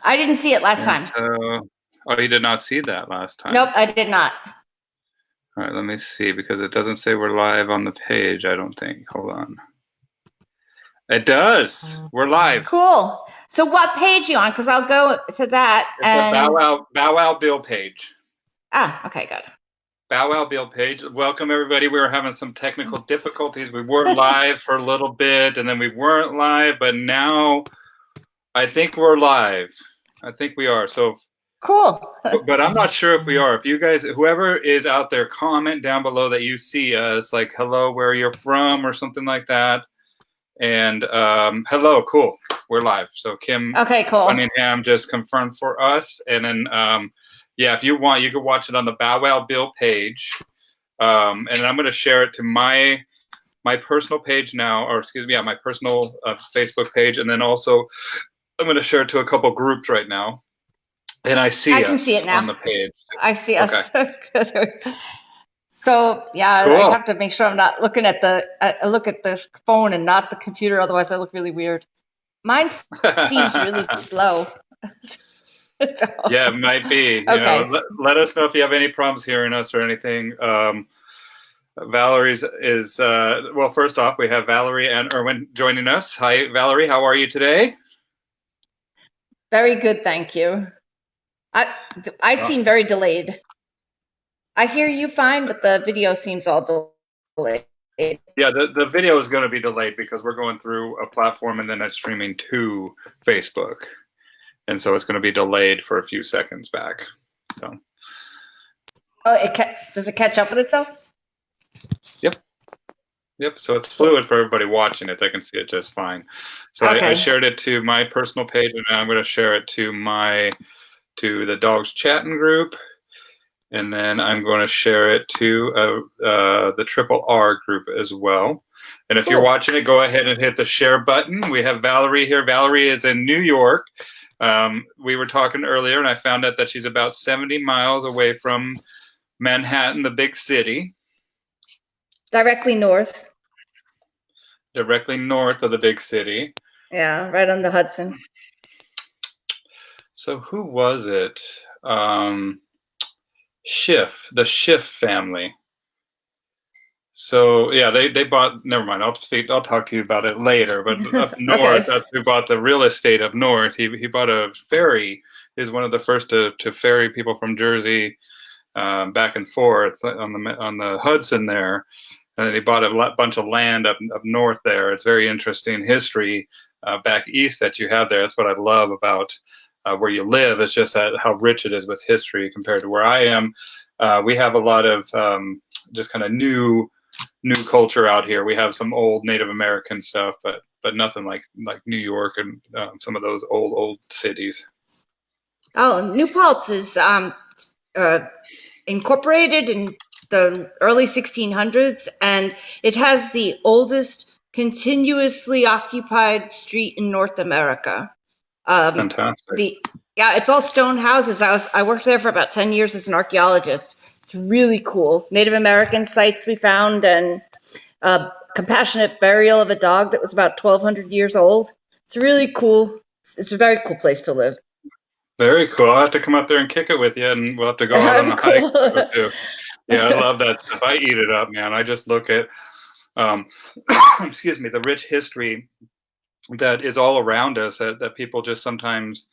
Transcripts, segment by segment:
I didn't see it last And time. so, oh, you did not see that last Nope, time. I did not. All right, let me see because it doesn't say we're live on the page, I don't think. Hold on. It does. We're live. Cool. So what page are you on? Because I'll go to that It's a and Bow Wow Bill page. okay, good. Bow Wow Bill page. Welcome everybody. We were having some technical difficulties. We were live for a little bit and then we weren't live, but now I think we're live. I think we are. So Cool. but I'm not sure if we are. If you guys, whoever is out there, comment down below that you see us, like hello, where you're from, or something like that. And hello, cool, we're live. So Kim Okay, cool. Cunningham just confirmed for us, and then yeah, if you want, you can watch it on the Bow Wow Bill page, and I'm going to share it to my personal page now, or excuse me, yeah, my personal Facebook page, and then also I'm going to share it to a couple groups right now. And I I see can see us it on now. the page. I see Okay. us. So yeah, I Cool. have to make sure I'm not looking at I look at the phone and not the computer, otherwise I look really weird. Mine seems really slow. So, Yeah, it might be. You know, okay. let us know if you have any problems hearing us or anything. Valerie's is well. First off, we have Valerie and Erwin joining us. Hi, Valerie. How are you today? Very good, thank you. I seem very delayed. I hear you fine, but the video seems all delayed. Yeah, the video is going to be delayed because we're going through a platform and then it's streaming to Facebook, and so it's going to be delayed for a few seconds back. So. Oh, does it catch up with itself? Yep. Yep. So it's Cool. fluid for everybody watching it. They can see it just fine. So Okay. I shared it to my personal page, and I'm going to share it to the dogs chatting group, and then I'm going to share it to the Triple R group as well. And if you're watching it, go ahead and hit the share button. We have Valerie here. Valerie is in New York. We were talking earlier, and I found out that she's about 70 miles away from Manhattan, the big city. Directly north. Directly north of the big city. Yeah, right on the Hudson. So who was it? Schiff, the Schiff family. So yeah, they bought. Never mind. I'll talk to you about it later. But up north, that's who bought the real estate up north. He bought a ferry. He's one of the first to ferry people from Jersey back and forth on the Hudson there. And then he bought a bunch of land up north there. It's very interesting history back east that you have there. That's what I love about where you live. It's just how rich it is with history compared to where I am. We have a lot of just kind of new culture out here. We have some old Native American stuff, but nothing like New York and some of those old cities. Oh, New Paltz is incorporated in the early 1600s, and it has the oldest continuously occupied street in North America. Fantastic. Yeah, it's all stone houses. I worked there for about 10 years as an archaeologist. It's really cool. Native American sites we found, and compassionate burial of a dog that was about 1,200 years old. It's really cool. It's a very cool place to live. Very cool. I'll have to come up there and kick it with you, and we'll have to go out on a hike too. Yeah, I love that stuff. I eat it up, man. I just look at, excuse me, the rich history that is all around us that people just sometimes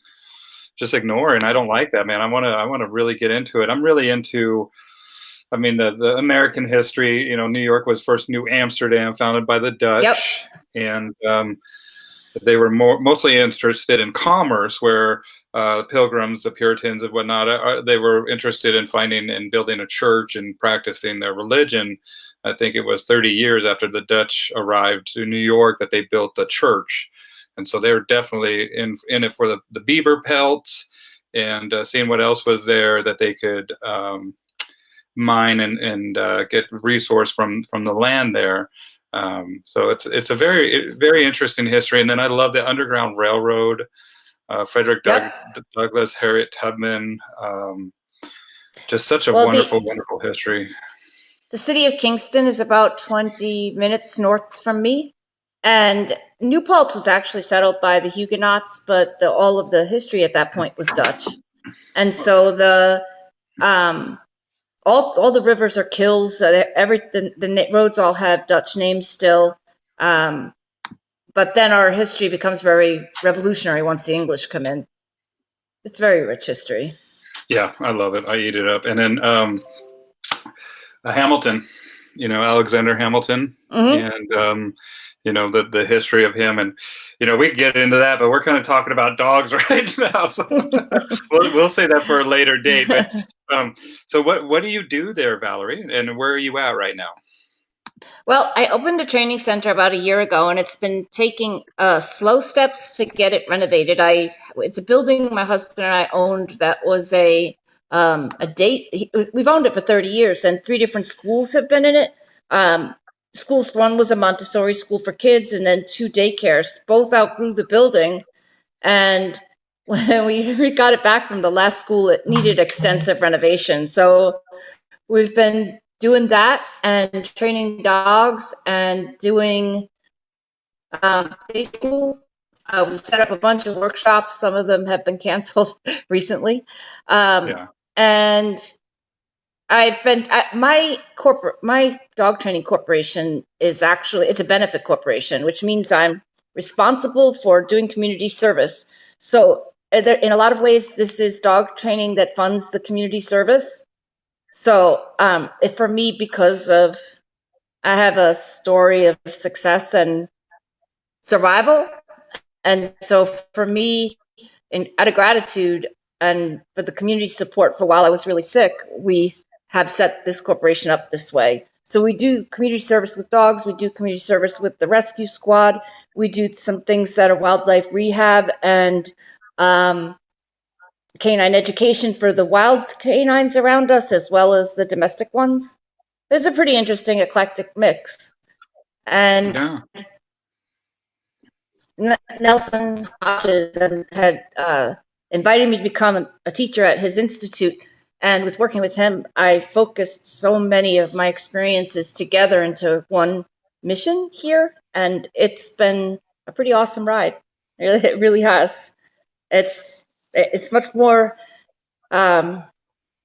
just ignore, and I don't like that, man. I want to really get into it. I'm really into, I mean, the American history. You know, New York was first New Amsterdam, founded by the Dutch, and they were mostly interested in commerce, where pilgrims, the Puritans and whatnot, they were interested in finding and building a church and practicing their religion. I think it was 30 years after the Dutch arrived to New York that they built the church. And so they were definitely in it for the beaver pelts and seeing what else was there that they could mine and get resource from the land there. So it's a very interesting history. And then I love the Underground Railroad, Frederick Douglass, Harriet Tubman. Just such a wonderful history. The city of Kingston is about 20 minutes north from me, And New Paltz was actually settled by the Huguenots, but all of the history at that point was Dutch. And so um, all the rivers are kills. The roads all have Dutch names still. But then our history becomes very revolutionary once the English come in. It's very rich history. Yeah, I love it. I eat it up. And then Hamilton, Alexander Hamilton, Mm-hmm. and the history of him, and we can get into that, but we're kind of talking about dogs right now, so we'll say that for a later date. But so what do you do there, Valerie, and where are you at right now? Well, I opened a training center about a year ago, and it's been taking slow steps to get it renovated. It's a building my husband and I owned that was we've owned it for 30 years, and 3 different schools have been in it. Schools, one was a Montessori school for kids, and then 2 daycares. Both outgrew the building, and when we got it back from the last school, it needed extensive renovation. So we've been doing that and training dogs and doing day school. We've set up a bunch of workshops. Some of them have been canceled recently. Yeah. And my dog training corporation it's a benefit corporation, which means I'm responsible for doing community service. So in a lot of ways, this is dog training that funds the community service. So for me, because I have a story of success and survival, and so for me, out of gratitude and for the community support for while I was really sick, we have set this corporation up this way. So we do community service with dogs, we do community service with the rescue squad, we do some things that are wildlife rehab and canine education for the wild canines around us as well as the domestic ones. It's a pretty interesting eclectic mix. And Yeah. Nelson Hodges had invited me to become a teacher at his institute. And with working with him, I focused so many of my experiences together into one mission here. And it's been a pretty awesome ride. It really has. It's much more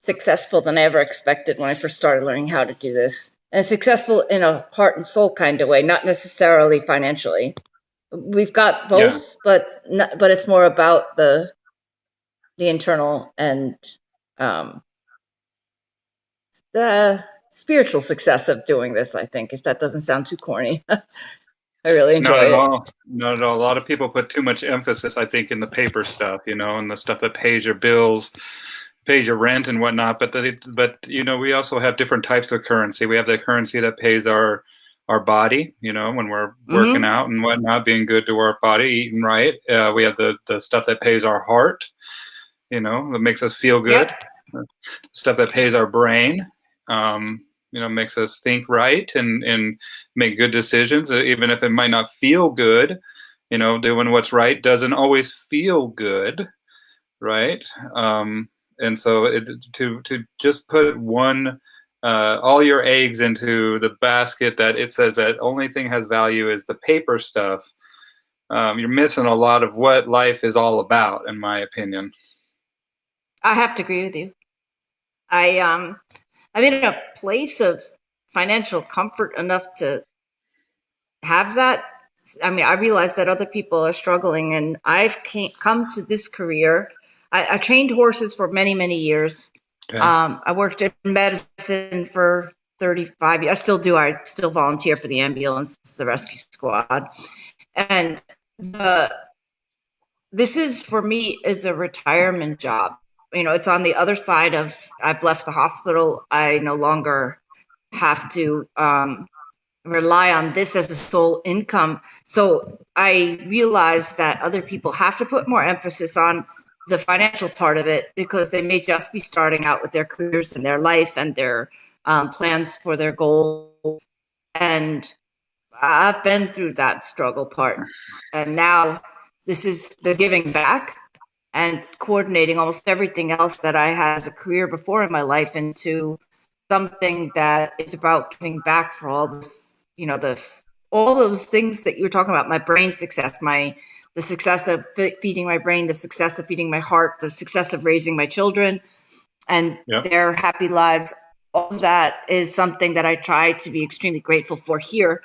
successful than I ever expected when I first started learning how to do this. And successful in a heart and soul kind of way, not necessarily financially. We've got both, Yeah. but it's more about the internal and the spiritual success of doing this, I think, if that doesn't sound too corny. I really enjoy Not at it. all. Not at all. A lot of people put too much emphasis, I think, in the paper stuff, and the stuff that pays your bills, pays your rent and whatnot. But we also have different types of currency. We have the currency that pays our body, when we're working out and whatnot, being good to our body, eating right. We have the stuff that pays our heart, that makes us feel good. Yep. Stuff that pays our brain. Makes us think right and make good decisions, even if it might not feel good. Doing what's right doesn't always feel good, right? And so to just put all your eggs into the basket that it says that only thing has value is the paper stuff, you're missing a lot of what life is all about, in my opinion. I have to agree with you. I'm in a place of financial comfort enough to have that. I mean, I realize that other people are struggling, and I've come to this career. I trained horses for many, many years. Okay. I worked in medicine for 35 years. I still do. I still volunteer for the ambulance, the rescue squad. And this is, for me, is a retirement job. It's on the other side of, I've left the hospital. I no longer have to rely on this as a sole income. So I realize that other people have to put more emphasis on the financial part of it because they may just be starting out with their careers and their life and their plans for their goals. And I've been through that struggle part. And now this is the giving back and coordinating almost everything else that I had as a career before in my life into something that is about giving back for all this, all those things that you were talking about, my brain success, the success of feeding my brain, the success of feeding my heart, the success of raising my children and Yep. their happy lives, all of that is something that I try to be extremely grateful for here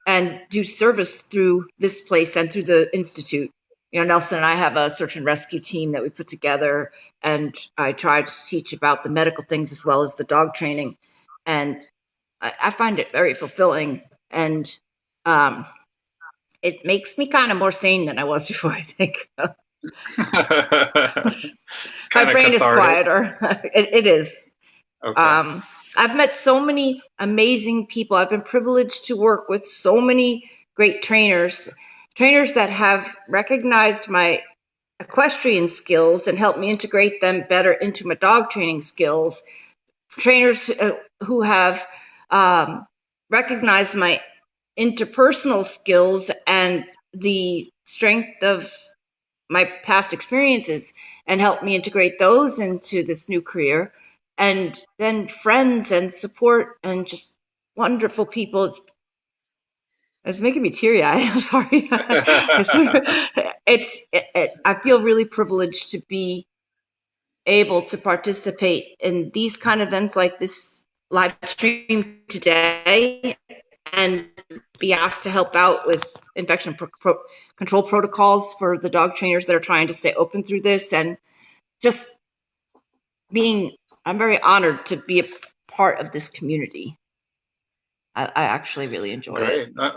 and do service through this place and through the Institute. You know, Nelson and I have a search and rescue team that we put together, and I try to teach about the medical things as well as the dog training. And I find it very fulfilling, and it makes me kind of more sane than I was before, I think. My Kind of brain is cathartic. quieter. It is. Okay. I've met so many amazing people. I've been privileged to work with so many great trainers that have recognized my equestrian skills and helped me integrate them better into my dog training skills. Trainers who have recognized my interpersonal skills and the strength of my past experiences and helped me integrate those into this new career. And then friends and support and just wonderful people. It's making me teary eyed. I'm sorry. I feel really privileged to be able to participate in these kind of events like this live stream today and be asked to help out with infection control protocols for the dog trainers that are trying to stay open through this, and just I'm very honored to be a part of this community. I actually really enjoy it. Great.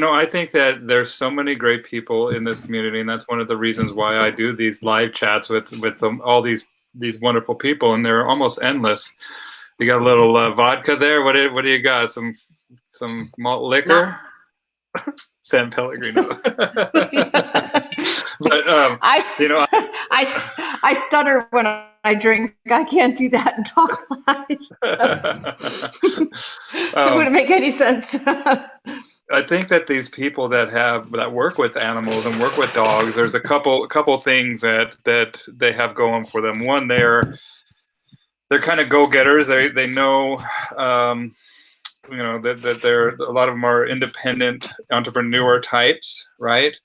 I think that there's so many great people in this community, and that's one of the reasons why I do these live chats with all these wonderful people, and they're almost endless. You got a little vodka there. What do you got? Some malt liquor? San Pellegrino. But I stutter when I drink. I can't do that and talk live. It wouldn't make any sense. I think that these people that work with animals and work with dogs, there's a couple things that they have going for them. One, they're kind of go-getters. They know that they're, a lot of them are independent entrepreneur types, right?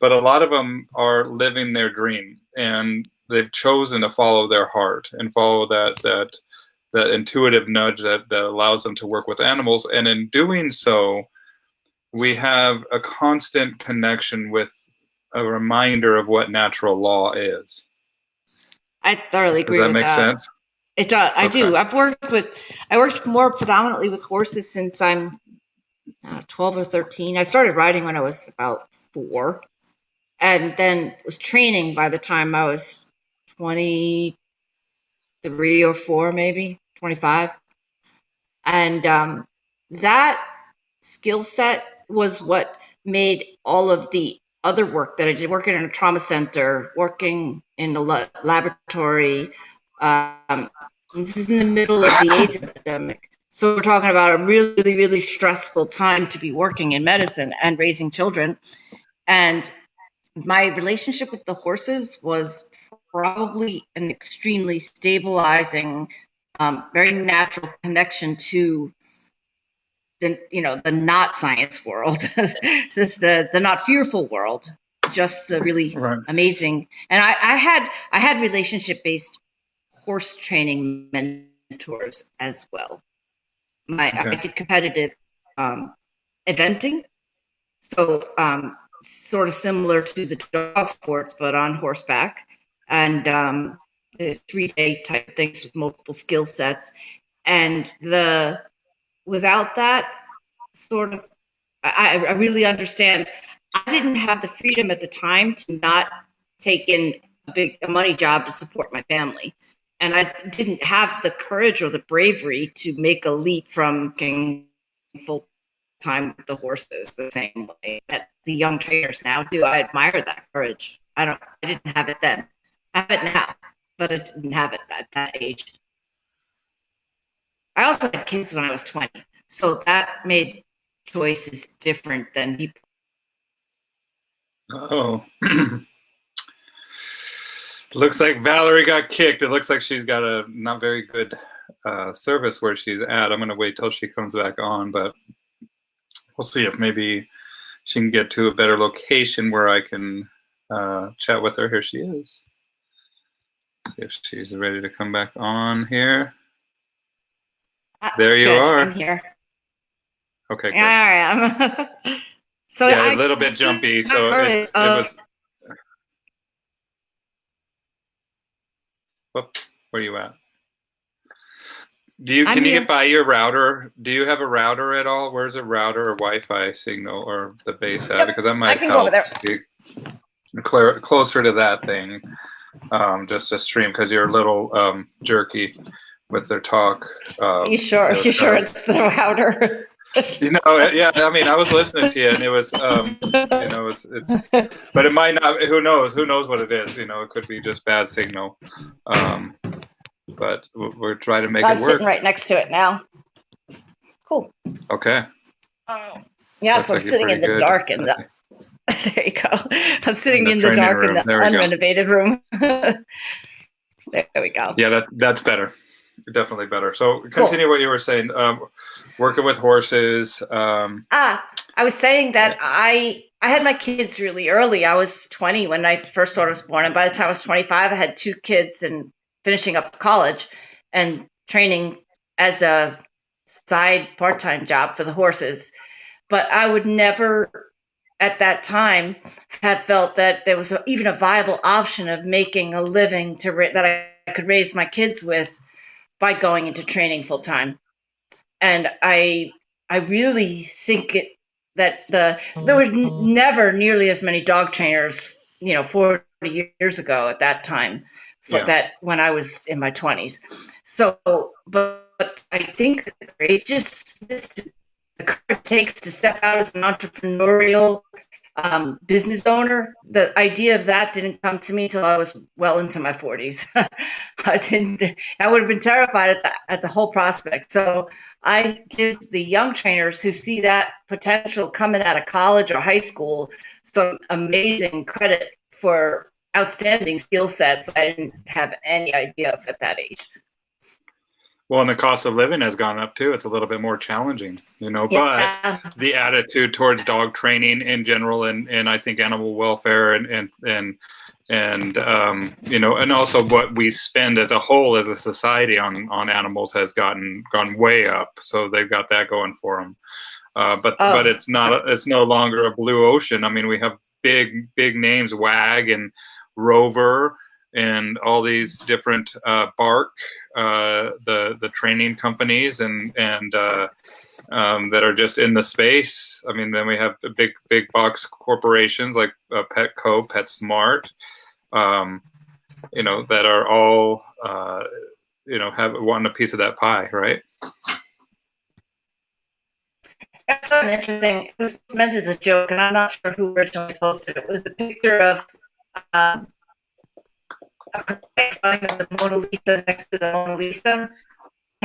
But a lot of them are living their dream, and they've chosen to follow their heart and follow that intuitive nudge that allows them to work with animals. And in doing so, we have a constant connection with a reminder of what natural law is. I thoroughly agree with that. Does that make sense? It does. I do. I worked more predominantly with horses since I'm 12 or 13. I started riding when I was about 4, and then was training by the time I was 23 or 4, maybe 25. And that skill set was what made all of the other work that I did, working in a trauma center, working in a laboratory. This is in the middle of the AIDS epidemic. So we're talking about a really, really, really stressful time to be working in medicine and raising children. And my relationship with the horses was probably an extremely stabilizing, very natural connection to the not science world, the not fearful world, just the really amazing. And I had relationship-based horse training mentors as well. I did competitive eventing, so sort of similar to the dog sports, but on horseback, and 3-day type things with multiple skill sets. And without that sort of, I really understand. I didn't have the freedom at the time to not take in a money job to support my family. And I didn't have the courage or the bravery to make a leap from working full time with the horses the same way that the young trainers now do. I admire that courage. I didn't have it then. I have it now, but I didn't have it at that age. I also had kids when I was 20, so that made choices different than people. Oh. Looks like Valerie got kicked. It looks like she's got a not very good service where she's at. I'm going to wait till she comes back on, but we'll see if maybe she can get to a better location where I can chat with her. Here she is. Let's see if she's ready to come back on here. There you are. I'm here. Okay, good. All right. So yeah, a little bit jumpy. So it was. Whoop, where are you at? Can you get by your router? Do you have a router at all? Where's a router or Wi-Fi signal or the base at? Yep, Because that might I can help go over there. to be closer to that thing. Just to stream because you're a little jerky with their talk. You sure? You sure it's the router? Yeah. I mean, I was listening to you, and it was, it's, but it might not. Who knows? Who knows what it is? It could be just bad signal. But we're trying to make it work. I'm sitting right next to it now. Cool. Okay. Yeah, so I'm sitting in the dark in the. There you go. I'm sitting in the dark in the unrenovated room. There we go. Yeah, that's better. Definitely better. So continue what you were saying. Working with horses. I was saying that I had my kids really early. I was 20 when my first daughter was born, and by the time I was 25, I had 2 kids and finishing up college and training as a side part-time job for the horses. But I would never at that time have felt that there was even a viable option of making a living that I could raise my kids with by going into training full time. And I really think that there was never nearly as many dog trainers, 40 years ago at that time, that when I was in my 20s. So, but I think the courage it takes to step out as an entrepreneurial business owner, the idea of that didn't come to me till I was well into my 40s. I would have been terrified at the whole prospect. So I give the young trainers who see that potential coming out of college or high school some amazing credit for outstanding skill sets I didn't have any idea of at that age. Well, and the cost of living has gone up too. It's a little bit more challenging, but the attitude towards dog training in general, and I think animal welfare and also what we spend as a whole as a society on animals has gone way up. So they've got that going for them. But it's no longer a blue ocean. I mean, we have big names, WAG and Rover, and all these different Bark, the training companies, and that are just in the space. I mean, then we have the big box corporations like Petco, PetSmart, that are all have wanting a piece of that pie, right? That's so interesting. It was meant as a joke, and I'm not sure who originally posted it. It was a picture of a the Mona Lisa next to the Mona Lisa.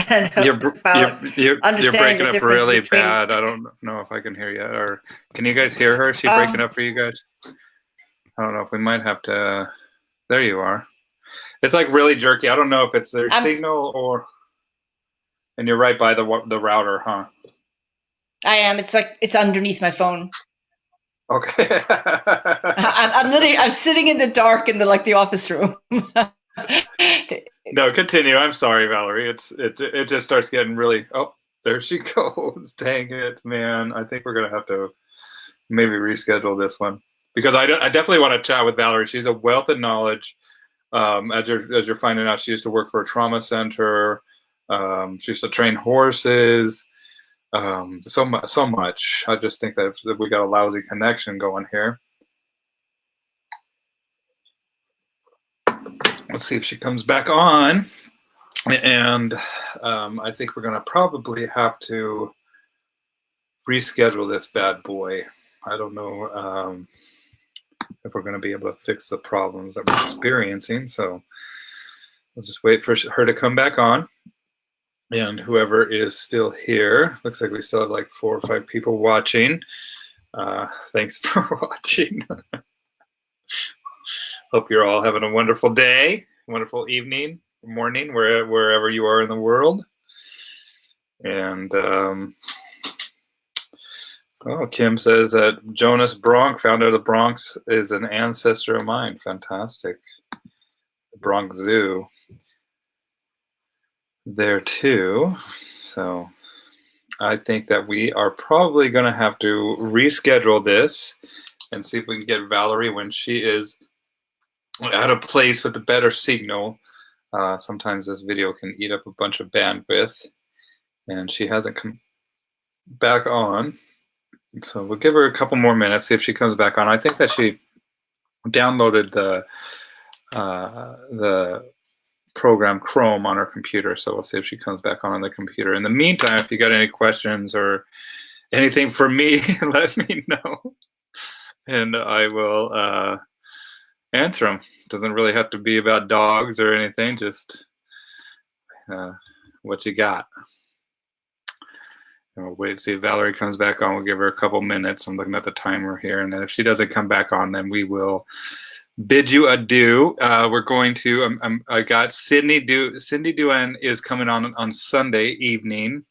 And you're breaking up really bad. I don't know if I can hear you. Or can you guys hear her? Is she breaking up for you guys? I don't know if we might have to. There you are. It's like really jerky. I don't know if it's their signal or. And you're right by the router, huh? I am. It's like it's underneath my phone. Okay. I'm sitting in the dark in the office room. No, continue. I'm sorry, Valerie. It just starts getting really. Oh, there she goes. Dang it, man. I think we're gonna have to maybe reschedule this one because I definitely want to chat with Valerie. She's a wealth of knowledge. As you're finding out, she used to work for a trauma center. She used to train horses. So much. I just think that we got a lousy connection going here. Let's see if she comes back on. And I think we're going to probably have to reschedule this bad boy. I don't know if we're going to be able to fix the problems that we're experiencing. So we'll just wait for her to come back on. And whoever is still here, looks like we still have like 4 or 5 people watching. Thanks for watching. Hope you're all having a wonderful day, wonderful evening, morning, wherever you are in the world. And Oh, Kim says that Jonas Bronk, founder of the Bronx, is an ancestor of mine. Fantastic. The Bronx Zoo there too. So I think that we are probably going to have to reschedule this and see if we can get Valerie when she is at a place with a better signal. Sometimes this video can eat up a bunch of bandwidth, and she hasn't come back on. So we'll give her a couple more minutes, see if she comes back on. I think that she downloaded the program Chrome on her computer, so we'll see if she comes back on the computer. In the meantime, if you got any questions or anything for me, let me know, and I will answer them. Doesn't really have to be about dogs or anything, just what you got. And we'll wait to see if Valerie comes back on. We'll give her a couple minutes. I'm looking at the timer here, and then if she doesn't come back on, then we will bid you adieu. We're going to, I got Cindy Duan is coming on Sunday evening,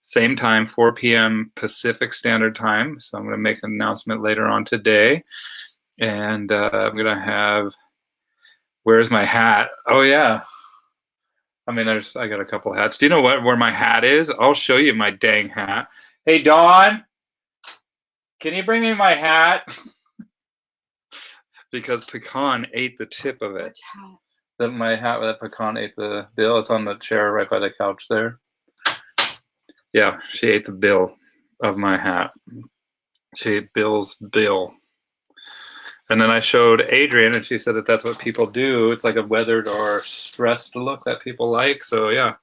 same time, 4 p.m. Pacific Standard Time. So I'm going to make an announcement later on today. And I'm going to have, where's my hat? Oh, yeah. I mean, I got a couple hats. Do you know where my hat is? I'll show you my dang hat. Hey, Dawn, can you bring me my hat? Because Pecan ate the tip of it. My hat that Pecan ate the bill. It's on the chair right by the couch there. Yeah, she ate the bill of my hat. She ate Bill's bill. And then I showed Adrian, and she said that that's what people do. It's like a weathered or stressed look that people like. So yeah,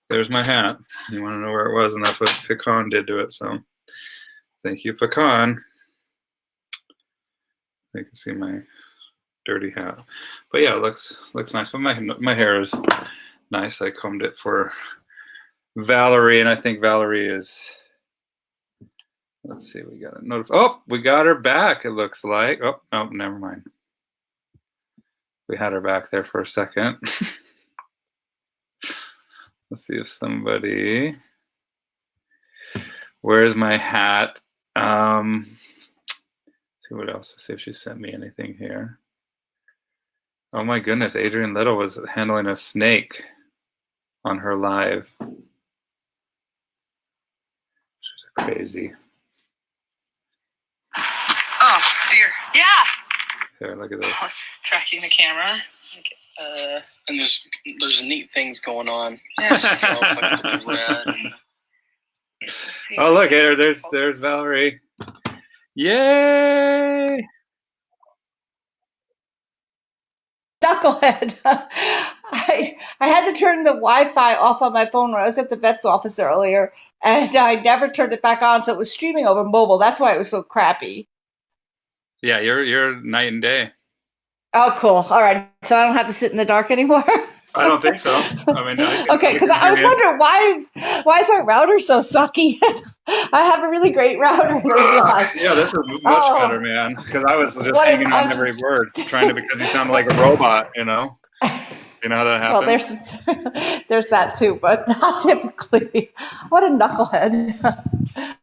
there's my hat. You want to know where it was, and that's what Pecan did to it. So thank you, Pecan. You can see my dirty hat, but yeah, it looks nice. But my hair is nice. I combed it for Valerie, and I think Valerie is. Let's see, we got a notice. Oh, we got her back. It looks like. Oh no, never mind. We had her back there for a second. Let's see if somebody. Where's my hat? See what else. Let's see if she sent me anything here. Oh my goodness, Adrian Little was handling a snake on her live. She's crazy. Oh dear. Yeah. Here, look at this. Tracking the camera. And there's neat things going on. Yeah. Oh look at her. There's Valerie. Yay! Knucklehead. I had to turn the Wi-Fi off on my phone when I was at the vet's office earlier, and I never turned it back on, so it was streaming over mobile. That's why it was so crappy. Yeah, you're night and day. Oh, cool. All right, so I don't have to sit in the dark anymore. I don't think so. I mean, okay, because I was wondering why is my router so sucky? I have a really great router. Yeah, this is much better, man. Because I was just hanging on every word, because you sounded like a robot. You know how that happens. Well, there's that too, but not typically. What a knucklehead.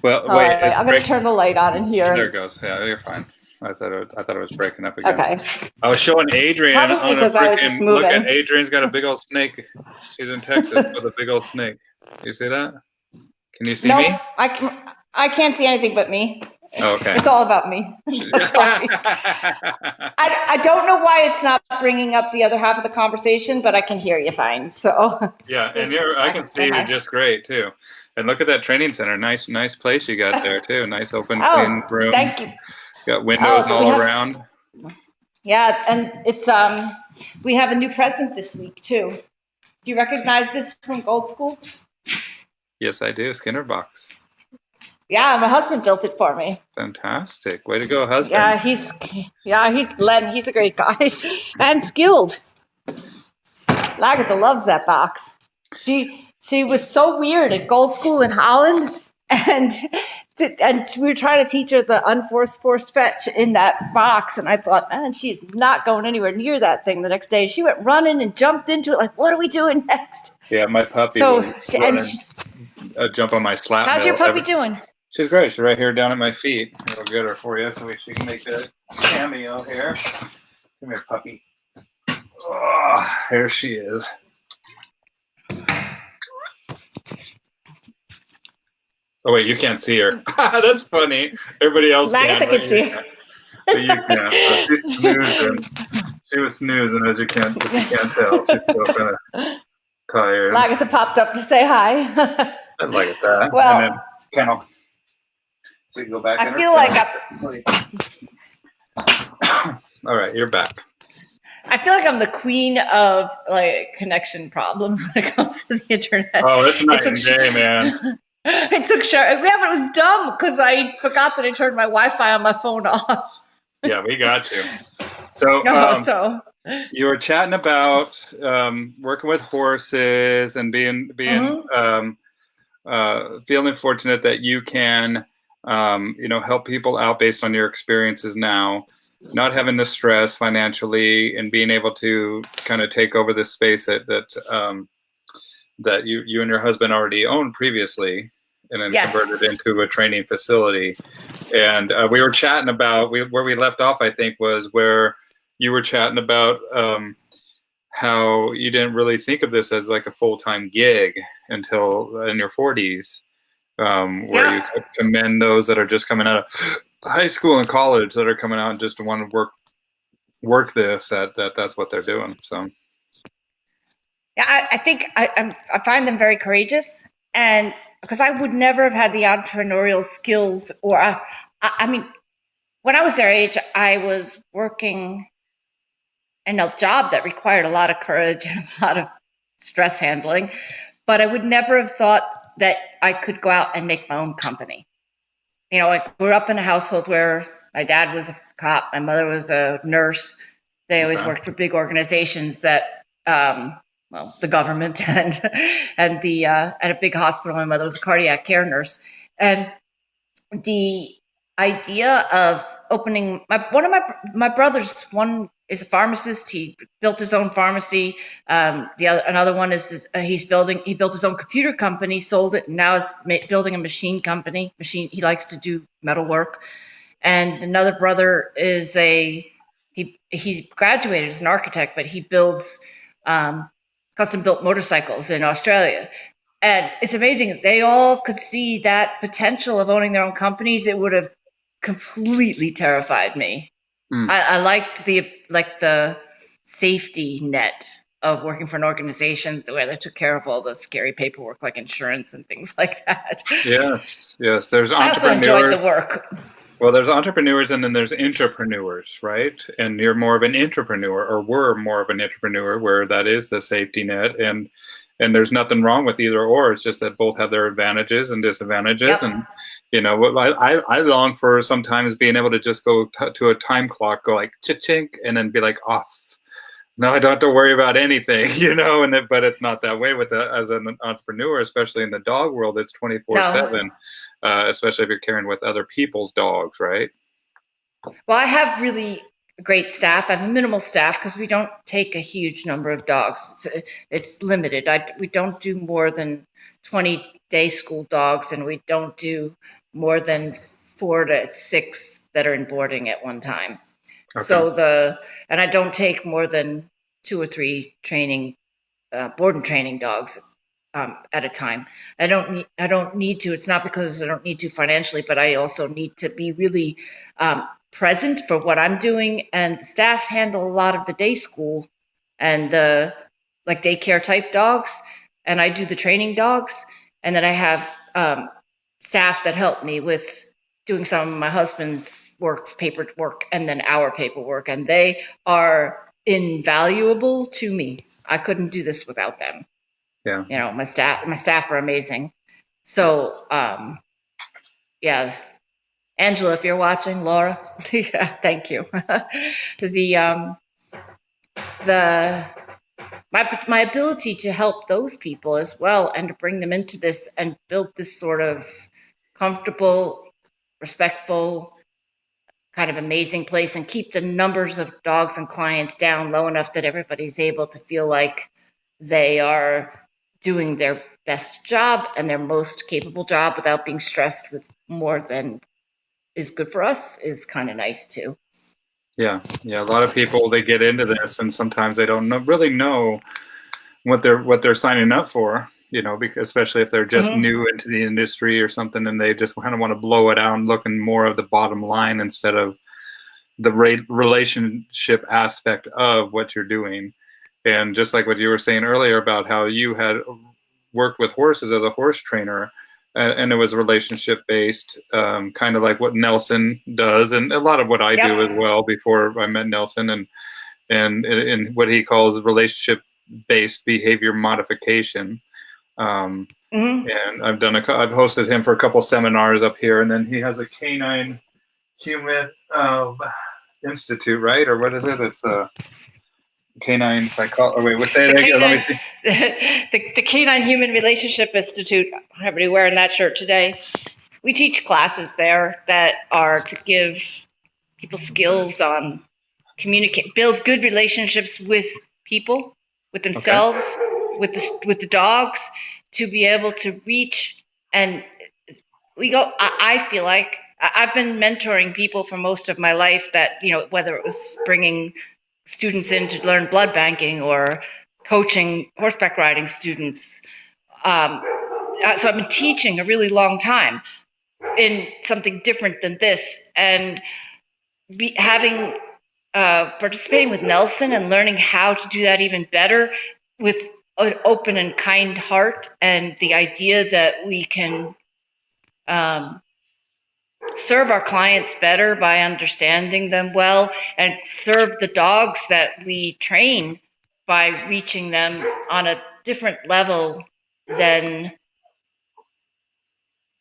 Well, wait. Right, I'm going to turn the light on in here. There it goes. Yeah, you're fine. I thought it was breaking up again. Okay. I was showing Adrian. Probably because I was just moving. Look at Adrian's got a big old snake. She's in Texas with a big old snake. You see that? Can you see me? I can't see anything but me. Oh, okay. It's all about me. Sorry. I don't know why it's not bringing up the other half of the conversation, but I can hear you fine. So yeah, and I can see you just great too. And look at that training center. Nice place you got there too. Nice open clean room. Thank you. Got windows all around. Yeah, and it's we have a new present this week too. Do you recognize this from Gold School? Yes, I do. Skinner box. Yeah, my husband built it for me. Fantastic. Way to go, husband. He's Glenn. He's a great guy and skilled. Lagatha loves that box. She was so weird at Gold School in Holland, and we were trying to teach her the unforced forced fetch in that box, and I thought, man, she's not going anywhere near that thing the next day. She went running and jumped into it like, what are we doing next? Yeah, my puppy jump on my slap. How's your puppy doing? She's great. She's right here down at my feet. I'll get her for you so she can make a cameo here. Come here, puppy. Oh, here she is. Oh wait, you can't see her. That's funny. Everybody else can see her. But you can't. So she's snoozing. She was snoozing, as you can't tell. She's still kind of tired. Lagatha popped up to say hi. I like that. Well, and then kennel. We can go back. I feel like all right, you're back. I feel like I'm the queen of like connection problems when it comes to the internet. Oh, it's night and day, man. It took sure. Yeah, but it was dumb because I forgot that I turned my Wi-Fi on my phone off. Yeah, we got you. So, you were chatting about working with horses and being feeling fortunate that you can help people out based on your experiences now, not having the stress financially and being able to kind of take over this space that you and your husband already owned previously, and then converted into a training facility. And we were chatting about where we left off, I think, was where you were chatting about how you didn't really think of this as like a full-time gig until in your 40s, where you commend those that are just coming out of high school and college that are coming out and just want to work this, that's what they're doing. So yeah, I think I find them very courageous, and because I would never have had the entrepreneurial skills, or I mean, when I was their age, I was working in a job that required a lot of courage and a lot of stress handling, but I would never have thought that I could go out and make my own company. You know, I grew up in a household where my dad was a cop, my mother was a nurse. They always worked for big organizations that, the government and at a big hospital. My mother was a cardiac care nurse, and the idea of opening one of my brothers, one is a pharmacist. He built his own pharmacy. Another one he built his own computer company, sold it, and now is building a machine company. He likes to do metal work. And another brother is he graduated as an architect, but he builds custom built motorcycles in Australia. And it's amazing. They all could see that potential of owning their own companies. It would have completely terrified me. I liked the safety net of working for an organization where they took care of all the scary paperwork like insurance and things like that. Yes. There's I also enjoyed the work. Well, there's entrepreneurs and then there's entrepreneurs, right? And you're more of an entrepreneur, or were more of an entrepreneur, where that is the safety net, and there's nothing wrong with either or. It's just that both have their advantages and disadvantages. Yep. And I long for sometimes being able to just go to a time clock, go like chink, and then be like off. No, I don't have to worry about anything, but it's not that way as an entrepreneur, especially in the dog world. It's 24/7, especially if you're caring with other people's dogs, right? Well, I have really great staff. I have a minimal staff because we don't take a huge number of dogs. It's limited. We don't do more than 20 day school dogs, and we don't do more than 4 to 6 that are in boarding at one time. Okay. And I don't take more than 2 or 3 board and training dogs at a time. I don't need to. It's not because I don't need to financially, but I also need to be really present for what I'm doing. And the staff handle a lot of the day school and like daycare type dogs, and I do the training dogs. And then I have staff that help me with doing some of my husband's paperwork, and then our paperwork, and they are invaluable to me. I couldn't do this without them. Yeah. My staff are amazing. So, yeah, Angela, if you're watching, Laura, yeah, thank you. My ability to help those people as well, and to bring them into this and build this sort of comfortable, respectful, kind of amazing place, and keep the numbers of dogs and clients down low enough that everybody's able to feel like they are doing their best job and their most capable job without being stressed with more than is good for us is kind of nice too. Yeah. A lot of people, they get into this, and sometimes they don't really know what they're signing up for. Because especially if they're just new into the industry or something, and they just kind of want to blow it out, looking more of the bottom line instead of the relationship aspect of what you're doing. And just like what you were saying earlier about how you had worked with horses as a horse trainer, and it was relationship based, kind of like what Nelson does, and a lot of what I do as well before I met Nelson, and in what he calls relationship based behavior modification. And I've hosted him for a couple seminars up here, and then he has a canine human institute, right? Or what is it? It's a canine psychology. Wait, what's that again? Let me see. The Canine Human Relationship Institute. I'm happy to wear that shirt today. We teach classes there that are to give people skills on communicate, build good relationships with people, with themselves, with the dogs, to be able to reach. And I feel like I've been mentoring people for most of my life that, whether it was bringing students in to learn blood banking or coaching horseback riding students. So I've been teaching a really long time in something different than this, and participating with Nelson and learning how to do that even better with an open and kind heart, and the idea that we can serve our clients better by understanding them well, and serve the dogs that we train by reaching them on a different level than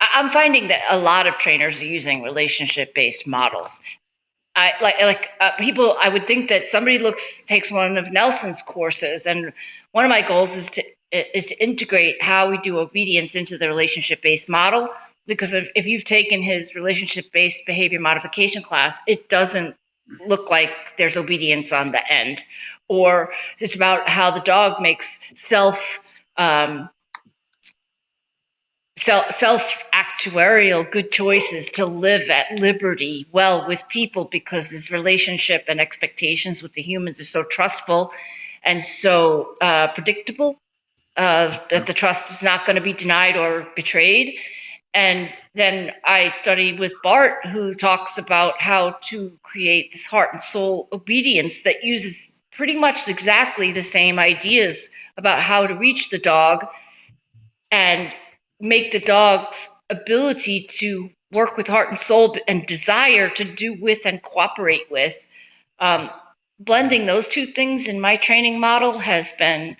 I'm finding that a lot of trainers are using relationship-based models. People, I would think that somebody takes one of Nelson's courses, and one of my goals is to integrate how we do obedience into the relationship-based model. Because if you've taken his relationship-based behavior modification class, it doesn't look like there's obedience on the end, or it's about how the dog makes self-actuarial good choices to live at liberty well with people, because his relationship and expectations with the humans are so trustful and so predictable that the trust is not going to be denied or betrayed. And then I studied with Bart, who talks about how to create this heart and soul obedience that uses pretty much exactly the same ideas about how to reach the dog and make the dog's ability to work with heart and soul and desire to do with and cooperate with. Blending those two things in my training model has been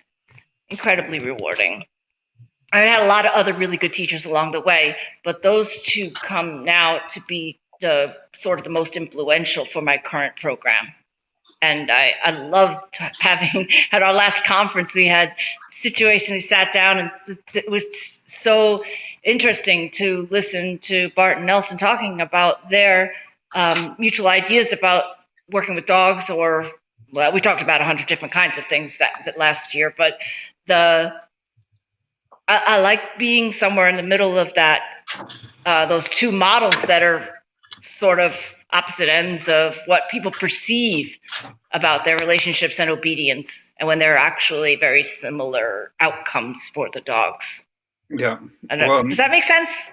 incredibly rewarding. I had a lot of other really good teachers along the way, but those two come now to be the most influential for my current program. And I loved having, at our last conference, we had situations, we sat down, and it was so interesting to listen to Bart and Nelson talking about their mutual ideas about working with dogs, or, well, we talked about 100 different kinds of things that last year, but I like being somewhere in the middle of that, those two models that are sort of opposite ends of what people perceive about their relationships and obedience, and when they're actually very similar outcomes for the dogs. Yeah. Does that make sense?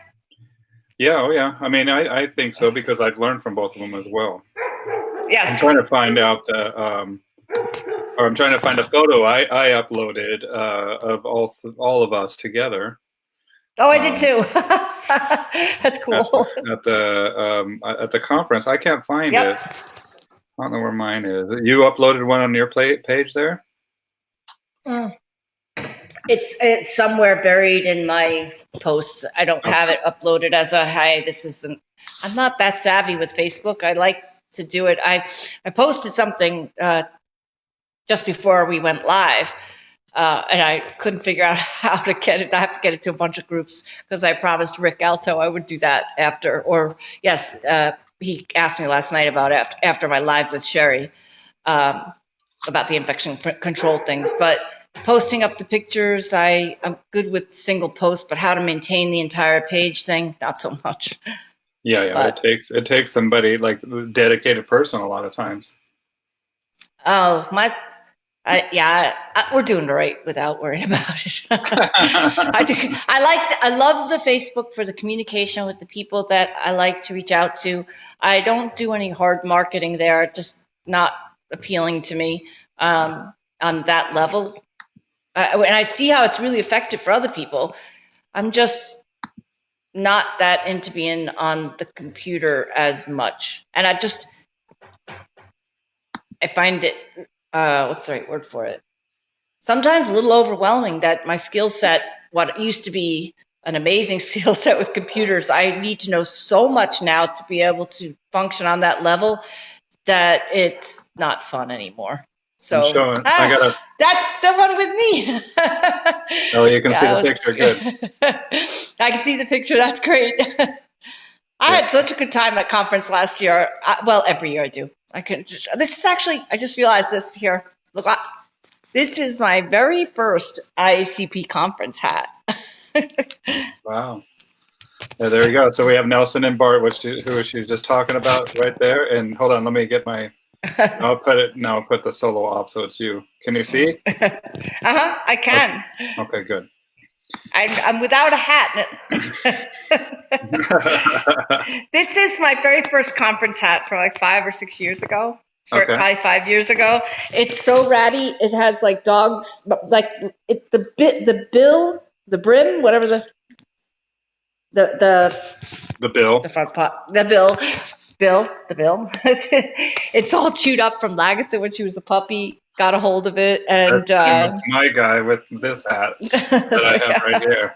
Yeah. Oh, yeah. I mean, I think so, because I've learned from both of them as well. Yes. I'm trying to find out I'm trying to find a photo I uploaded of all of us together. Oh, I did too. That's cool. At the conference, I can't find it. I don't know where mine is. You uploaded one on your page there? It's somewhere buried in my posts. I don't have it uploaded as a, hey, this isn't. I'm not that savvy with Facebook. I like to do it. I posted something just before we went live, and I couldn't figure out how to get it. I have to get it to a bunch of groups, because I promised Rick Alto I would do that after. Or yes, he asked me last night about after my live with Sherry about the infection control things. But posting up the pictures, I'm good with single post, but how to maintain the entire page thing, not so much. Yeah, But it takes somebody like a dedicated person a lot of times. oh, we're doing all right without worrying about it. I love the Facebook for the communication with the people that I like to reach out to. I don't do any hard marketing there, just not appealing to me on that level. And I see how it's really effective for other people. I'm just not that into being on the computer as much. And I find it, what's the right word for it? Sometimes a little overwhelming that my skill set, what used to be an amazing skill set with computers, I need to know so much now to be able to function on that level that it's not fun anymore. So that's the one with me. Oh, you can see the picture. Good. I can see the picture. That's great. I had such a good time at conference last year. Well, every year I do. This is actually, I just realized this here. Look, this is my very first IACP conference hat. Wow. Yeah, there you go. So we have Nelson and Bart, who she's just talking about right there. And hold on, let me get my. I'll put the solo off so it's you. Can you see? I can. Okay, good. I'm without a hat. This is my very first conference hat from like 5 or 6 years ago. Probably 5 years ago. It's so ratty. It has like dogs, like the bill, the brim, whatever the bill, the front pot, the bill. It's all chewed up from Lagatha when she was a puppy. Got a hold of it, and that's my guy with this hat that I have right here.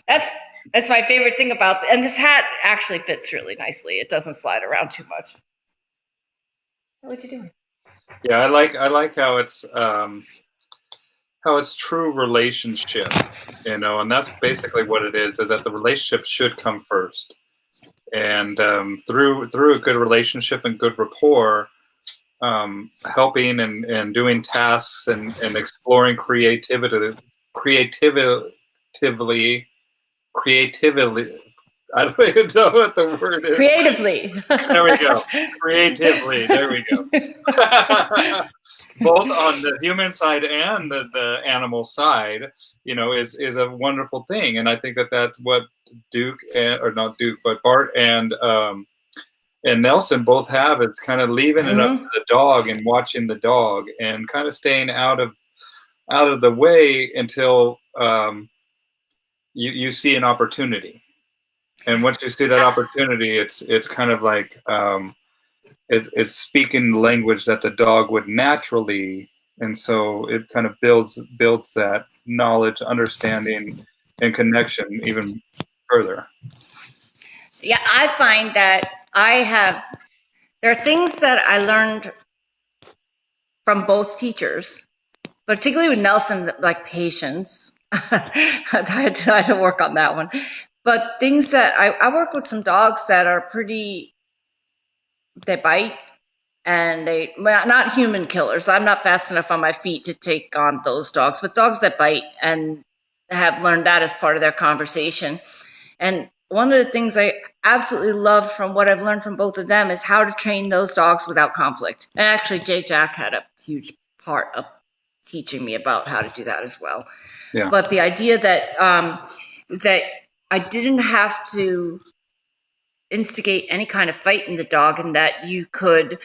That's my favorite thing about, and this hat actually fits really nicely. It doesn't slide around too much. What you doing? Yeah, I like how it's true relationship, and that's basically what it is that the relationship should come first. And through a good relationship and good rapport, helping and doing tasks and exploring creatively. I don't even know what the word is. Creatively. There we go. Creatively. There we go. Both on the human side and the animal side, is a wonderful thing. And I think that's what Bart and Nelson both have, is kind of leaving it up to the dog and watching the dog and kind of staying out of the way until you see an opportunity. And once you see that opportunity, it's kind of like it's speaking the language that the dog would naturally, and so it kind of builds that knowledge, understanding, and connection even further. Yeah, I find that there are things that I learned from both teachers, particularly with Nelson, like patience. I had to work on that one. But things that I work with some dogs that are they bite, and not human killers. I'm not fast enough on my feet to take on those dogs, but dogs that bite, and have learned that as part of their conversation. And one of the things I absolutely love from what I've learned from both of them is how to train those dogs without conflict. And actually, Jay Jack had a huge part of teaching me about how to do that as well. Yeah. But the idea that I didn't have to instigate any kind of fight in the dog, and that you could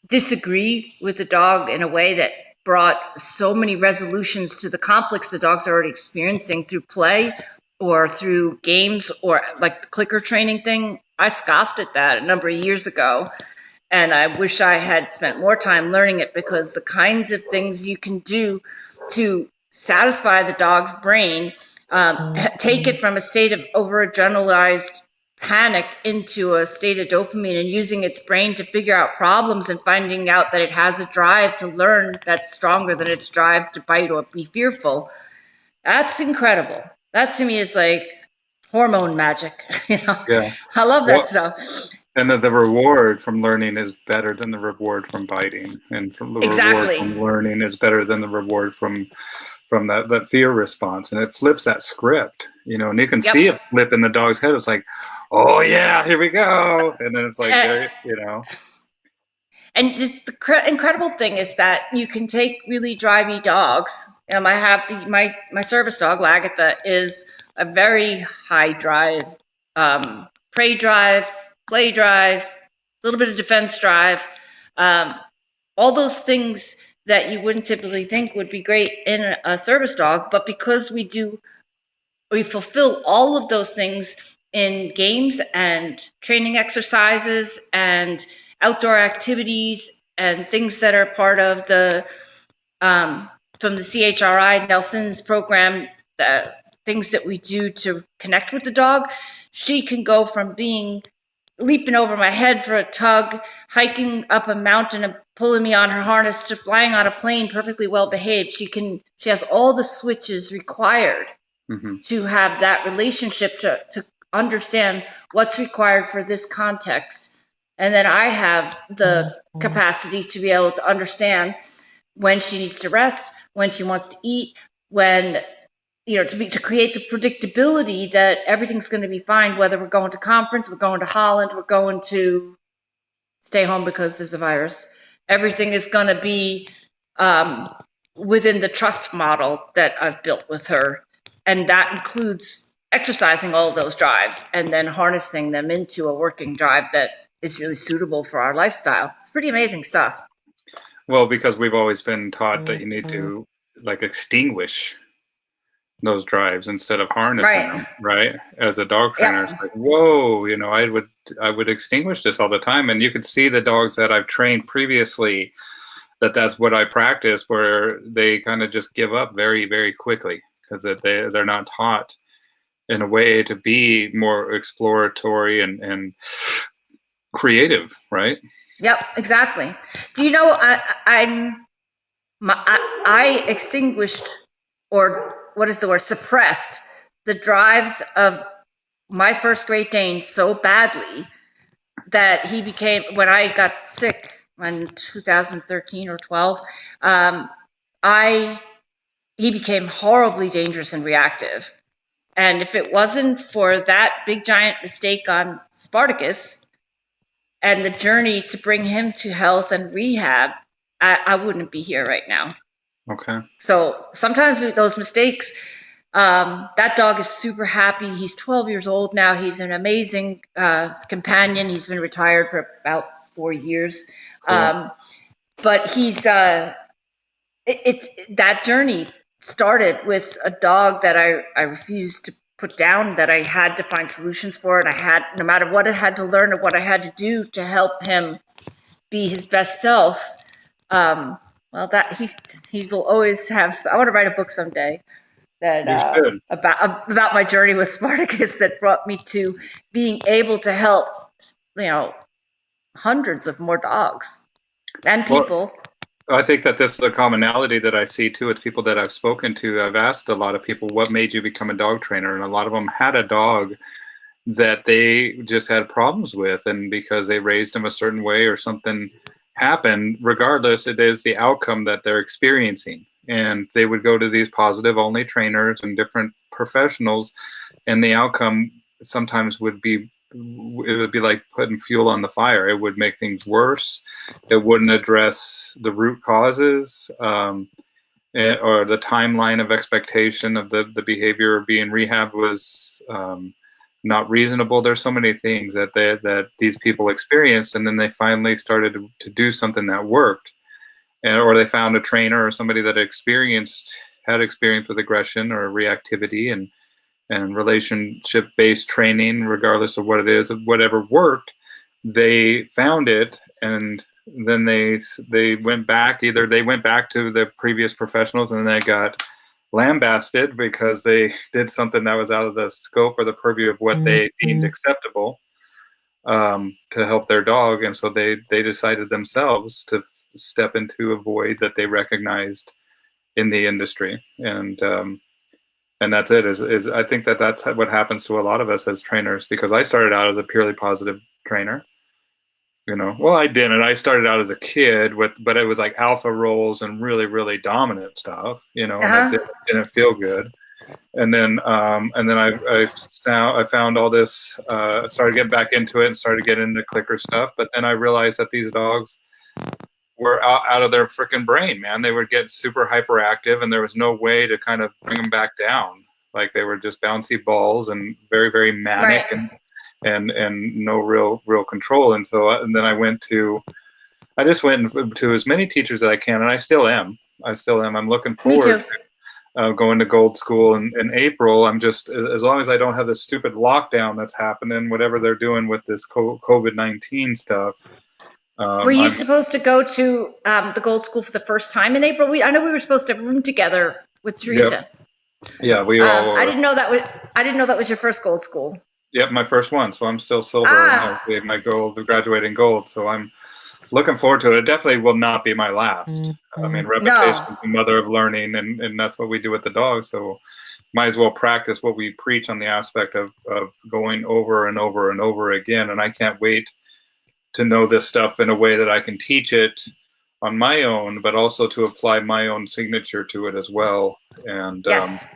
disagree with the dog in a way that brought so many resolutions to the conflicts the dogs are already experiencing through play or through games, or like the clicker training thing. I scoffed at that a number of years ago, and I wish I had spent more time learning it, because the kinds of things you can do to satisfy the dog's brain, take it from a state of over-adrenalized panic into a state of dopamine, and using its brain to figure out problems, and finding out that it has a drive to learn that's stronger than its drive to bite or be fearful. That's incredible. That to me is like hormone magic. Yeah. I love that stuff. And that the reward from learning is better than the reward from biting, and from the reward Exactly. from learning is better than the reward from that fear response, and it flips that script, and you can Yep. see it flip in the dog's head. It's like, oh yeah, here we go, and then it's like, And just the incredible thing is that you can take really drivey dogs. I have my service dog Lagatha is a very high drive, prey drive, play drive, a little bit of defense drive, um, all those things that you wouldn't typically think would be great in a service dog, but because we fulfill all of those things in games and training exercises and outdoor activities and things that are part of the from the CHRI Nelson's program, things that we do to connect with the dog. She can go from being leaping over my head for a tug, hiking up a mountain and pulling me on her harness, to flying on a plane perfectly well behaved. She has all the switches required to have that relationship, to understand what's required for this context. And then I have the capacity to be able to understand when she needs to rest, when she wants to eat, when, to create the predictability that everything's going to be fine, whether we're going to conference, we're going to Holland, we're going to stay home because there's a virus. Everything is going to be within the trust model that I've built with her. And that includes exercising all of those drives and then harnessing them into a working drive that is really suitable for our lifestyle. It's pretty amazing stuff. Well, because we've always been taught that you need to extinguish those drives instead of harnessing them, right? As a dog trainer, It's like, whoa, I would extinguish this all the time. And you could see the dogs that I've trained previously, that's what I practice, where they kind of just give up very, very quickly, because they're not taught in a way to be more exploratory and creative, right? Yep, exactly. Do you know, I extinguished, or what is the word, suppressed the drives of my first Great Dane so badly that he became, when I got sick in 2013 or 12, he became horribly dangerous and reactive. And if it wasn't for that big giant mistake on Spartacus and the journey to bring him to health and rehab, I wouldn't be here right now. Okay. So sometimes with those mistakes, that dog is super happy. He's 12 years old now. He's an amazing companion. He's been retired for about 4 years. Cool. But he's it's that journey started with a dog that I refused to put down, that I had to find solutions for, and I had, no matter what I had to learn or what I had to do to help him be his best self. Well, that he will always have. I want to write a book someday that about my journey with Spartacus, that brought me to being able to help, hundreds of more dogs and people. Well, I think that this is a commonality that I see too. It's people that I've spoken to. I've asked a lot of people, what made you become a dog trainer? And a lot of them had a dog that they just had problems with, and because they raised them a certain way or something happened, regardless, it is the outcome that they're experiencing. And they would go to these positive only trainers and different professionals, and the outcome sometimes would be like putting fuel on the fire. It would make things worse. It wouldn't address the root causes, or the timeline of expectation of the behavior being rehabbed was not reasonable. There's so many things that these people experienced, and then they finally started to do something that worked, or they found a trainer or somebody that had experience with aggression or reactivity and relationship-based training, regardless of what it is, whatever worked, they found it, and then they went back. Either they went back to the previous professionals and they got lambasted because they did something that was out of the scope or the purview of what they deemed acceptable to help their dog, and so they decided themselves to step into a void that they recognized in the industry, and that's it. Is I think that's what happens to a lot of us as trainers, because I started out as a purely positive trainer, Well, I didn't. I started out as a kid but it was like alpha roles and really, really dominant stuff, and it Uh-huh. didn't feel good. And then I found all this. Started getting back into it and started getting into clicker stuff. But then I realized that these dogs were out of their freaking brain, man. They would get super hyperactive, and there was no way to kind of bring them back down. Like they were just bouncy balls and very, very manic, Right. and no real control. And then I just went to as many teachers as I can, and I still am. I'm looking Me forward too. to going to Gold School in April. I'm just, as long as I don't have this stupid lockdown that's happening, whatever they're doing with this COVID-19 stuff. Were you I'm supposed to go to the Gold School for the first time in April? I know we were supposed to room together with Yep. Teresa. Yeah, we all I are. didn't know that was. I didn't know that was your first Gold School. Yep, my first one. So I'm still silver, and Ah, hopefully my gold, graduating gold. So I'm looking forward to it. It definitely will not be my last. I mean, repetition no. is the mother of learning, and that's what we do with the dogs. So might as well practice what we preach on the aspect of going over and over and over again. And I can't wait to know this stuff in a way that I can teach it on my own, but also to apply my own signature to it as well. And Yes.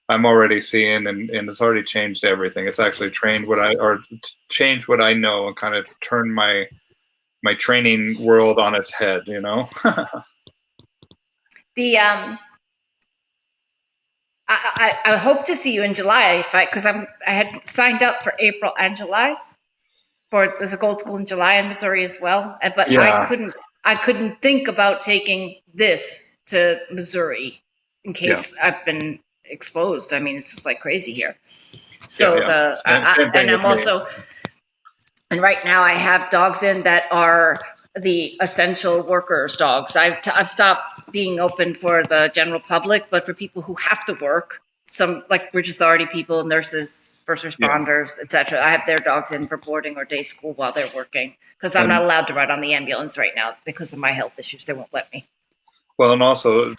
I'm already seeing, and it's already changed everything. It's actually changed what I know and kind of turned my training world on its head. The I hope to see you in July because I had signed up for April and July there's a Gold School in July in Missouri as well, but Yeah, I couldn't think about taking this to Missouri in yeah, case I've been exposed. I mean, it's just like crazy here. yeah, So yeah. Same thing and with I'm me. also, and right now I have dogs in that are the essential workers dogs. I've stopped being open for the general public, but for people who have to work, some like bridge authority people, nurses, first Yeah, responders, etc. I have their dogs in for boarding or day school while they're working because I'm not and allowed to ride on the ambulance right now because of my health issues. They won't let me. well, and also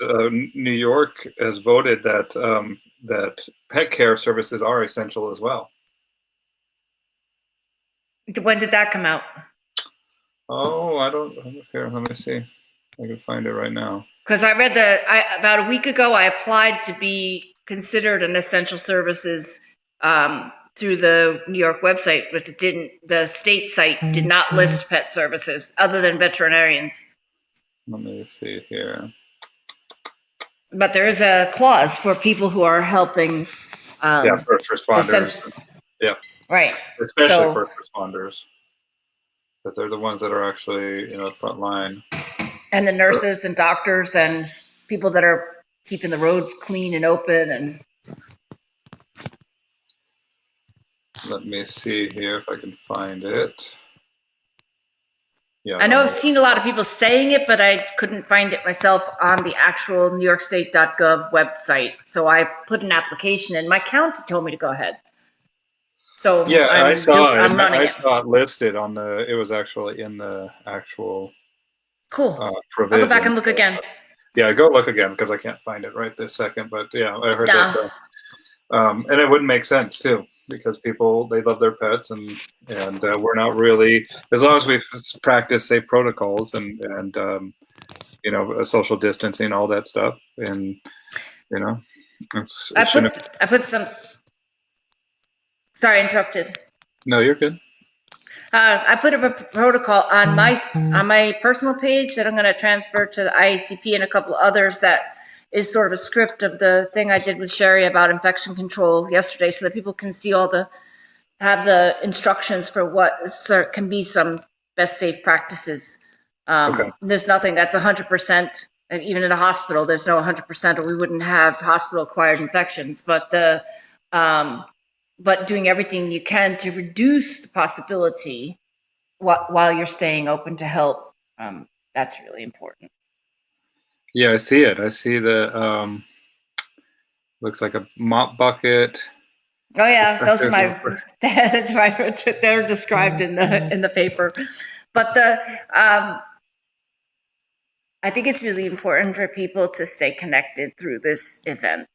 New York has voted that pet care services are essential as well. When did that come out? Oh, I don't here. Let me see. I can find it right now. Because I read about a week ago, I applied to be considered an essential services through the New York website, but it didn't. The state site did not list pet services other than veterinarians. Let me see here. But there is a clause for people who are helping. Yeah, first responders. Essential, Yeah, right. especially So, first responders, because they're the ones that are actually front line. and the nurses and doctors and people that are keeping the roads clean and open and. Let me see here if I can find it. Yeah, I know I've seen a lot of people saying it, but I couldn't find it myself on the actual NewYorkState.gov website. So I put an application in. My county told me to go ahead. So yeah, I saw it. I'm running I it. saw it listed on the. It was actually in the actual Cool. I'll provision. go back and look again. Yeah, go look again because I can't find it right this second. But yeah, I heard Nah. that. And it wouldn't make sense too, because people, they love their pets, and we're not really, as long as we practice safe protocols and social distancing, all that stuff, and I put some. Sorry, I interrupted. No, you're good. I put a protocol on my personal page that I'm going to transfer to the IACP and a couple of others that is sort of a script of the thing I did with Sherry about infection control yesterday, so that people can see have the instructions for what can be some best safe practices. Okay. There's nothing that's 100%, and even in a hospital, there's no 100%, or we wouldn't have hospital-acquired infections. But doing everything you can to reduce the possibility while you're staying open to help, that's really important. Yeah, I see it. I see the looks like a mop bucket. Oh yeah, those are they're described in the paper. But I think it's really important for people to stay connected through this event.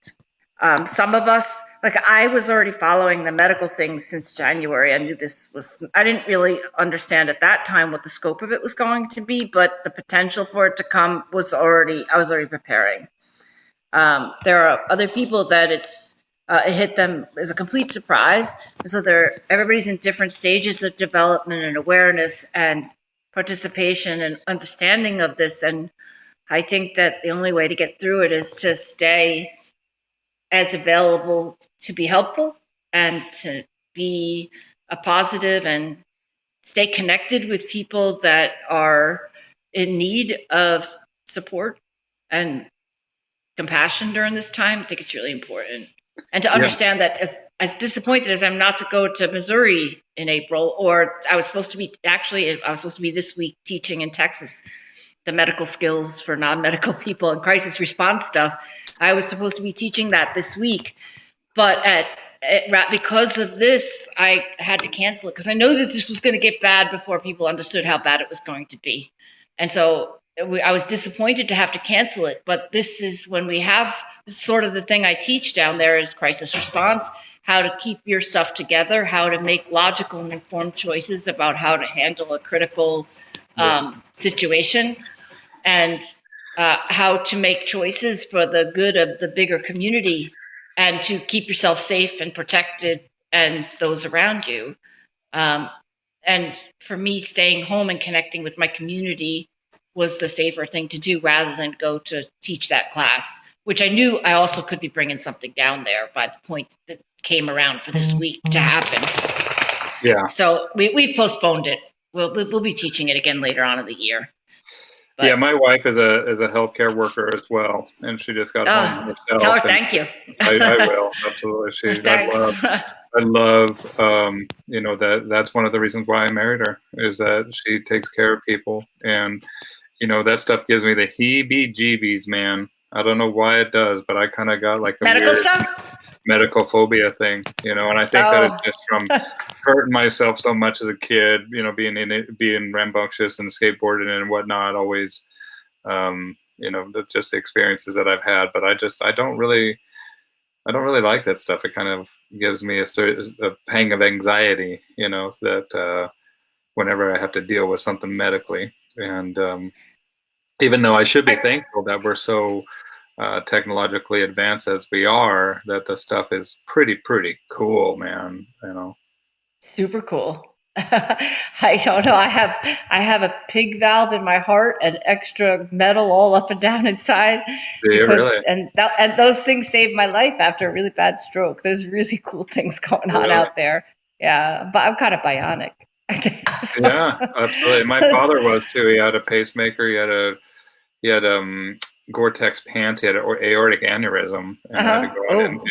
Some of us, like I was already following the medical things since January. I knew I didn't really understand at that time what the scope of it was going to be, but the potential for it to come I was already preparing. There are other people that it hit them as a complete surprise. And so everybody's in different stages of development and awareness and participation and understanding of this. And I think that the only way to get through it is to stay as available to be helpful and to be a positive and stay connected with people that are in need of support and compassion during this time. I think it's really important. And to understand that as disappointed as I'm not to go to Missouri in April, or I was supposed to be this week teaching in Texas the medical skills for non-medical people and crisis response stuff. I was supposed to be teaching that this week, but because of this, I had to cancel it because I know that this was going to get bad before people understood how bad it was going to be. And so I was disappointed to have to cancel it, but this is when we have sort of the thing I teach down there is crisis response, how to keep your stuff together, how to make logical and informed choices about how to handle a critical situation, and how to make choices for the good of the bigger community and to keep yourself safe and protected and those around you. And for me, staying home and connecting with my community was the safer thing to do rather than go to teach that class, which I knew I also could be bringing something down there by the point that came around for this week to happen. Yeah. So we've postponed it. We'll be teaching it again later on in the year. But, yeah, my wife is a healthcare worker as well, and she just got home herself. Tell her thank you. I will, absolutely. Thanks. I love that's one of the reasons why I married her, is that she takes care of people, and that stuff gives me the heebie-jeebies, man. I don't know why it does, but I kind of got like a medical stuff, medical phobia thing, and I think that it's just from hurting myself so much as a kid, being rambunctious and skateboarding and whatnot, always, just the experiences that I've had. But I don't really like that stuff. It kind of gives me a pang of anxiety, so that whenever I have to deal with something medically. And even though I should be thankful that we're so technologically advanced as we are, that the stuff is pretty cool, man. Super cool. I don't know. I have a pig valve in my heart and extra metal all up and down inside. Really? And those things saved my life after a really bad stroke. There's really cool things going on out there. Yeah, but I'm kind of bionic. So. Yeah, absolutely. My father was too. He had a pacemaker. He had Gore-Tex pants. He had an aortic aneurysm, and had to go in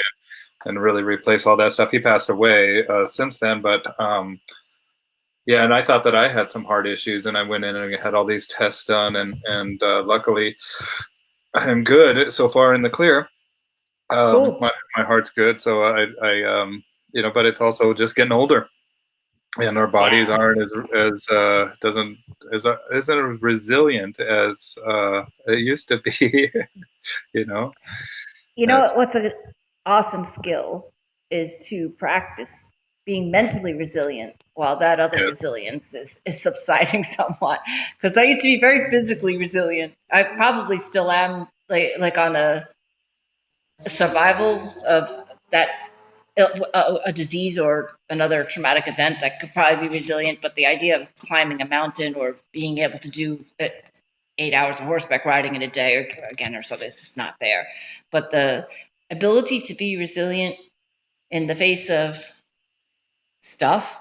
and really replace all that stuff. He passed away since then, but yeah, and I thought that I had some heart issues, and I went in and had all these tests done, and luckily I'm good so far in the clear. Cool. My heart's good, so I but it's also just getting older, and our bodies aren't as resilient as it used to be. What's an awesome skill is to practice being mentally resilient while that other resilience is subsiding somewhat. Because I used to be very physically resilient. I probably still am, like on a survival of that a disease or another traumatic event. I could probably be resilient, but the idea of climbing a mountain or being able to do 8 hours of horseback riding in a day or something, it's just not there. But the ability to be resilient in the face of stuff,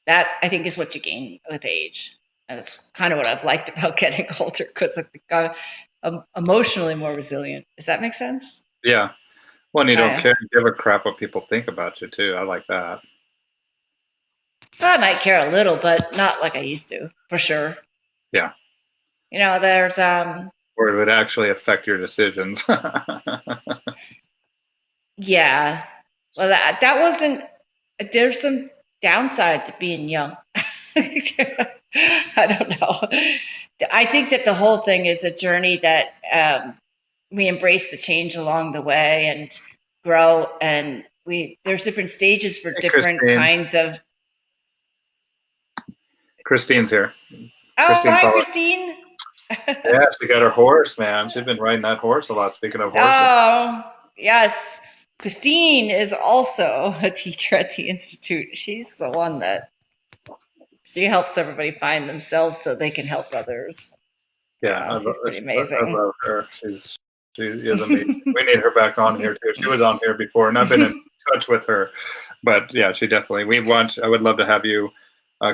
that I think is what you gain with age. And that's kind of what I've liked about getting older, because I think I'm emotionally more resilient. Does that make sense? Yeah. Well, and you don't give a crap what people think about you too. I like that. I might care a little, but not like I used to, for sure. Yeah. There's or it would actually affect your decisions. Yeah. Well, that wasn't. There's some downside to being young. I don't know. I think that the whole thing is a journey that we embrace the change along the way, and grow, and there's different stages for Hey, different kinds of. Christine's here. Oh, Christine hi, Pollard. Christine. Yeah, she got her horse, man. She's been riding that horse a lot. Speaking of horses. Oh, yes. Christine is also a teacher at the Institute. She's the one that she helps everybody find themselves so they can help others. Yeah, She's pretty I amazing. love her. She is amazing. We need her back on here too. She was on here before, and I've been in touch with her. But yeah, she definitely. I would love to have you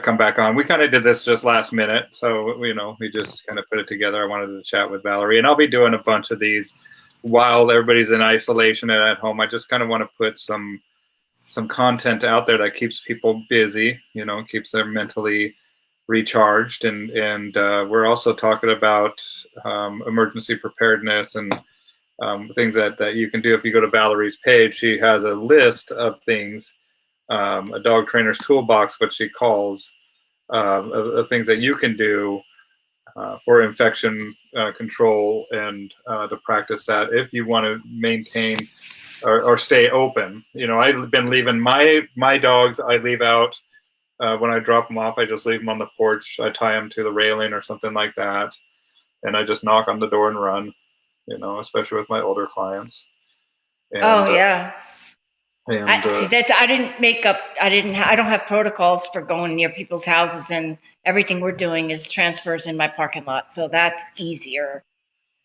come back on. We kind of did this just last minute, so we just kind of put it together. I wanted to chat with Valerie, and I'll be doing a bunch of these while everybody's in isolation and at home. I just kind of want to put some content out there that keeps people busy. Keeps them mentally recharged, and we're also talking about emergency preparedness and things that you can do. If you go to Valerie's page, she has a list of things, a dog trainer's toolbox, what she calls, of things that you can do for infection control, and to practice that if you want to maintain or stay open. I've been leaving my dogs, I leave out when I drop them off. I just leave them on the porch. I tie them to the railing or something like that, and I just knock on the door and run. Especially with my older clients. And, Oh yeah. and That's I don't have protocols for going near people's houses, and everything we're doing is transfers in my parking lot, so that's easier.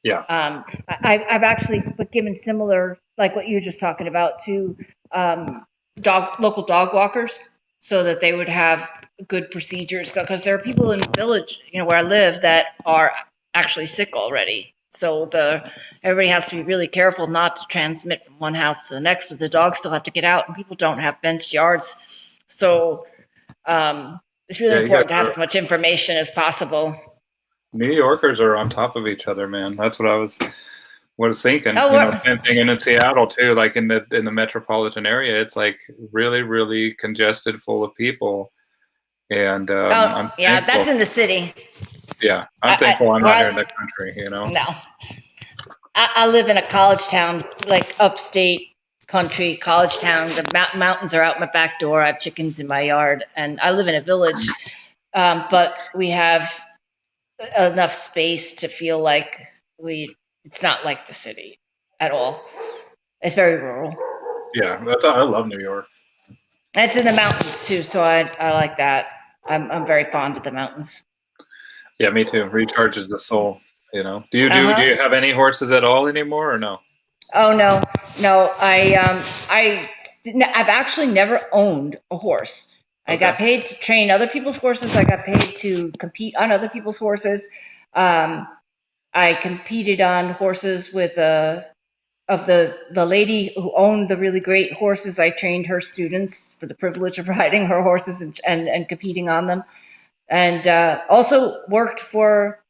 yeah, I've actually given similar, like what you were just talking about, to local dog walkers, so that they would have good procedures, because there are people in the village, where I live, that are actually sick already. So everybody has to be really careful not to transmit from one house to the next, but the dogs still have to get out, and people don't have fenced yards. So it's really important to have as much information as possible. New Yorkers are on top of each other, man. That's what I was thinking. Same thing in Seattle too. Like in the metropolitan area, it's like really, really congested, full of people. And yeah, that's in the city. Yeah, I'm thankful I'm not here in the country. No, I live in a college town, like upstate country college town. The mountains are out my back door. I have chickens in my yard, and I live in a village, but we have enough space to feel like it's not like the city at all. It's very rural. Yeah, I love New York. It's in the mountains too, so I like that. I'm very fond of the mountains. Yeah, me too. Recharges the soul. Do you have any horses at all anymore, or no? Oh no. I've actually never owned a horse. I got paid to train other people's horses. I got paid to compete on other people's horses. I competed on horses with the lady who owned the really great horses. I trained her students for the privilege of riding her horses and competing on them. And also worked for,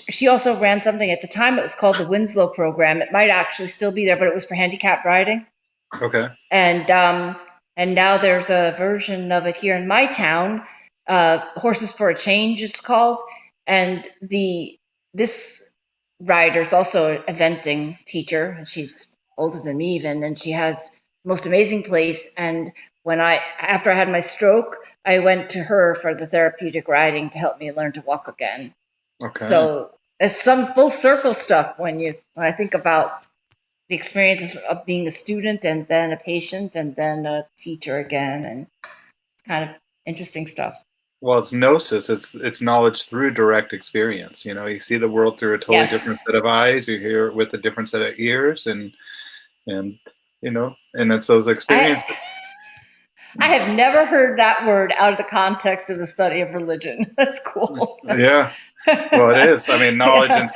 she also ran something at the time. It was called the Winslow program. It might actually still be there, but it was for handicapped riding. Okay. And now there's a version of it here in my town. Horses for a Change, it's called. And this rider's also an eventing teacher, and she's older than me even, and she has the most amazing place. And after I had my stroke, I went to her for the therapeutic riding to help me learn to walk again. Okay. So there's some full circle stuff when I think about the experiences of being a student and then a patient and then a teacher again, and kind of interesting stuff. Well, it's gnosis. It's knowledge through direct experience. You see the world through a totally different set of eyes. You hear it with a different set of ears, and it's those experiences. I have never heard that word out of the context of the study of religion. That's cool. Yeah. Well, it is. I mean, knowledge and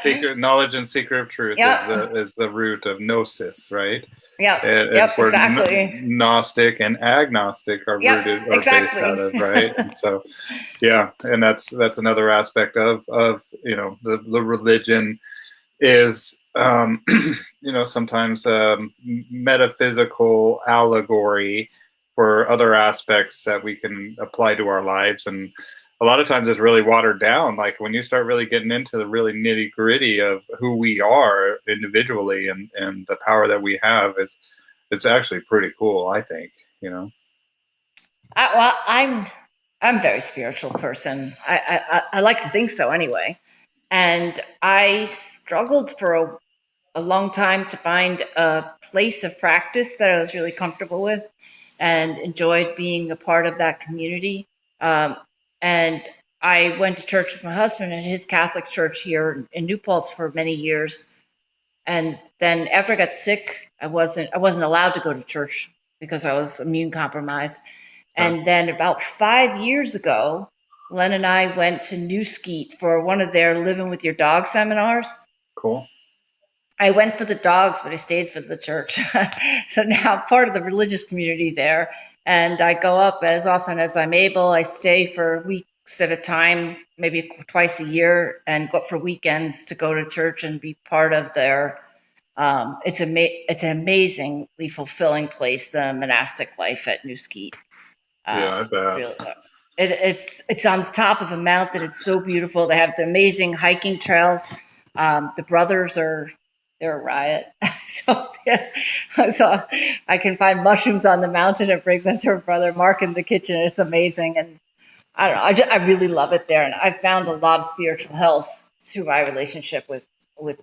secret of truth is the root of gnosis, right? Yeah. Exactly. Gnostic and agnostic are rooted or based out of, right? And so, yeah, and that's another aspect of the religion is sometimes metaphysical allegory for other aspects that we can apply to our lives, and a lot of times it's really watered down. Like when you start really getting into the really nitty gritty of who we are individually and the power that we have is it's actually pretty cool, I think, you know. I'm a very spiritual person. I like to think so anyway. And I struggled for a long time to find a place of practice that I was really comfortable with and enjoyed being a part of that community. And I went to church with my husband at his Catholic church here in New Paltz for many years. And then after I got sick, I wasn't allowed to go to church because I was immune compromised. And then about 5 years ago, Len and I went to New Skeet for one of their Living with Your Dog seminars. Cool. I went for the dogs, but I stayed for the church. So now I'm part of the religious community there. And I go up as often as I'm able. I stay for weeks at a time, maybe twice a year, and go up for weekends to go to church and be part of their it's an amazingly fulfilling place, the monastic life at New Skeet. Yeah, I bet. Really, it's on the top of a mountain. It's so beautiful. They have the amazing hiking trails. The brothers they're a riot. So I can find mushrooms on the mountain and bring them to her brother Mark in the kitchen. It's amazing, and I don't know. I really love it there, and I found a lot of spiritual health through my relationship with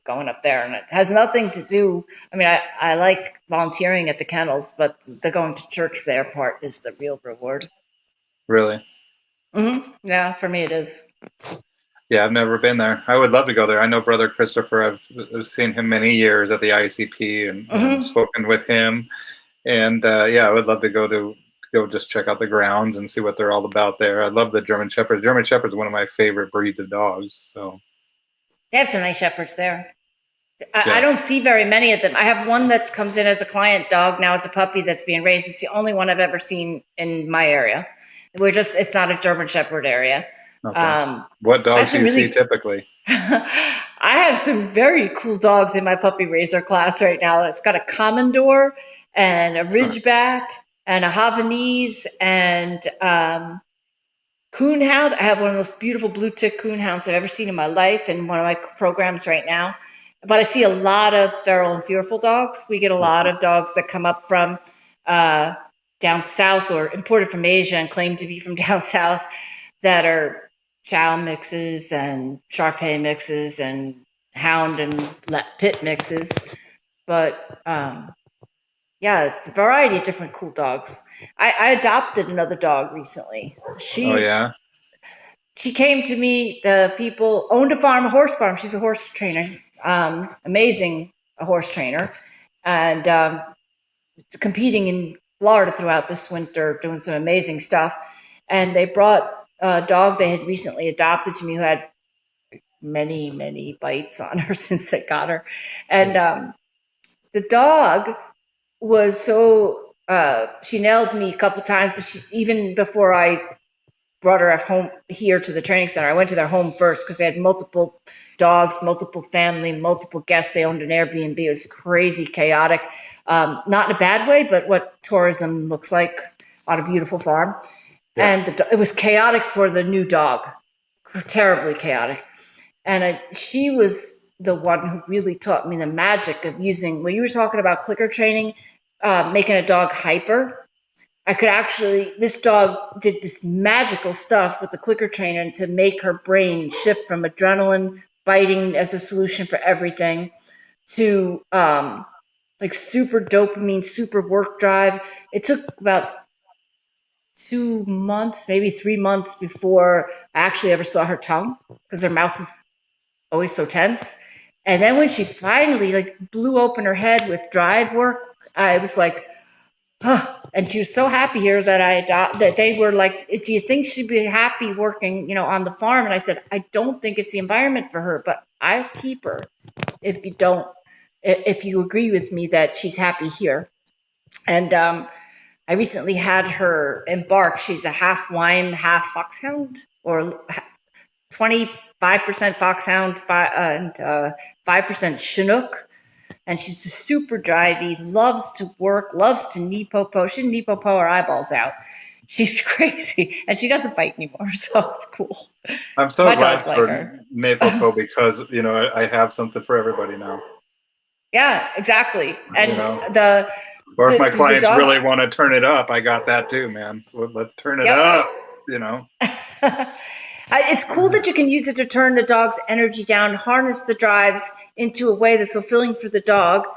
going up there, and it has nothing to do. I mean, I like volunteering at the kennels, but the going to church there part is the real reward. Really? Mm-hmm. Yeah, for me it is. Yeah, I've never been there. I would love to go there. I know Brother Christopher. I've seen him many years at the ICP and spoken with him. And yeah, I would love to go just check out the grounds and see what they're all about there. I love the German Shepherd. German Shepherd is one of my favorite breeds of dogs. So they have some nice shepherds there. I don't see very many of them. I have one that comes in as a client dog now as a puppy that's being raised. It's the only one I've ever seen in my area. It's not a German Shepherd area. Okay. What dogs do you see typically? I have some very cool dogs in my puppy raiser class right now. It's got a Commodore and a Ridgeback and a Havanese and Coonhound. I have one of the most beautiful blue tick coonhounds I've ever seen in my life in one of my programs right now. But I see a lot of feral and fearful dogs. We get a lot of dogs that come up from down south or imported from Asia and claim to be from down south that are chow mixes and Shar-Pei mixes and hound and pit mixes. But yeah, it's a variety of different cool dogs. I adopted another dog recently. She came to me. The people owned a horse farm. She's a horse trainer, amazing a horse trainer, and competing in Florida throughout this winter, doing some amazing stuff. And they brought a dog they had recently adopted to me who had many, many bites on her since they got her. And the dog was so, she nailed me a couple times, but even before I brought her home here to the training center, I went to their home first because they had multiple dogs, multiple family, multiple guests. They owned an Airbnb. It was crazy, chaotic, not in a bad way, but what tourism looks like on a beautiful farm. Yeah. And it was chaotic for the new dog, terribly chaotic. And she was the one who really taught me the magic of using, when you were talking about clicker training, making a dog hyper. This dog did this magical stuff with the clicker trainer to make her brain shift from adrenaline, biting as a solution for everything, to like super dopamine, super work drive. It took about 2 months, maybe 3 months before I actually ever saw her tongue because her mouth is always so tense. And then when she finally blew open her head with drive work, I was like, oh, and she was so happy here that they were like, do you think she'd be happy working, on the farm? And I said, I don't think it's the environment for her, but I'll keep her if you agree with me that she's happy here. And I recently had her embark. She's a half wine, half foxhound, or 25% foxhound and 5% Chinook. And she's super drivey, loves to work, loves to knee po. She knee po her eyeballs out. She's crazy, and she doesn't bite anymore, so it's cool. I'm so glad for Napo because I have something for everybody now. Yeah, exactly. And the Or if my the clients dog. really want to turn it up, I got that too, man. Let's turn it Yep. up, you know. It's cool that you can use it to turn the dog's energy down, harness the drives into a way that's fulfilling for the dog.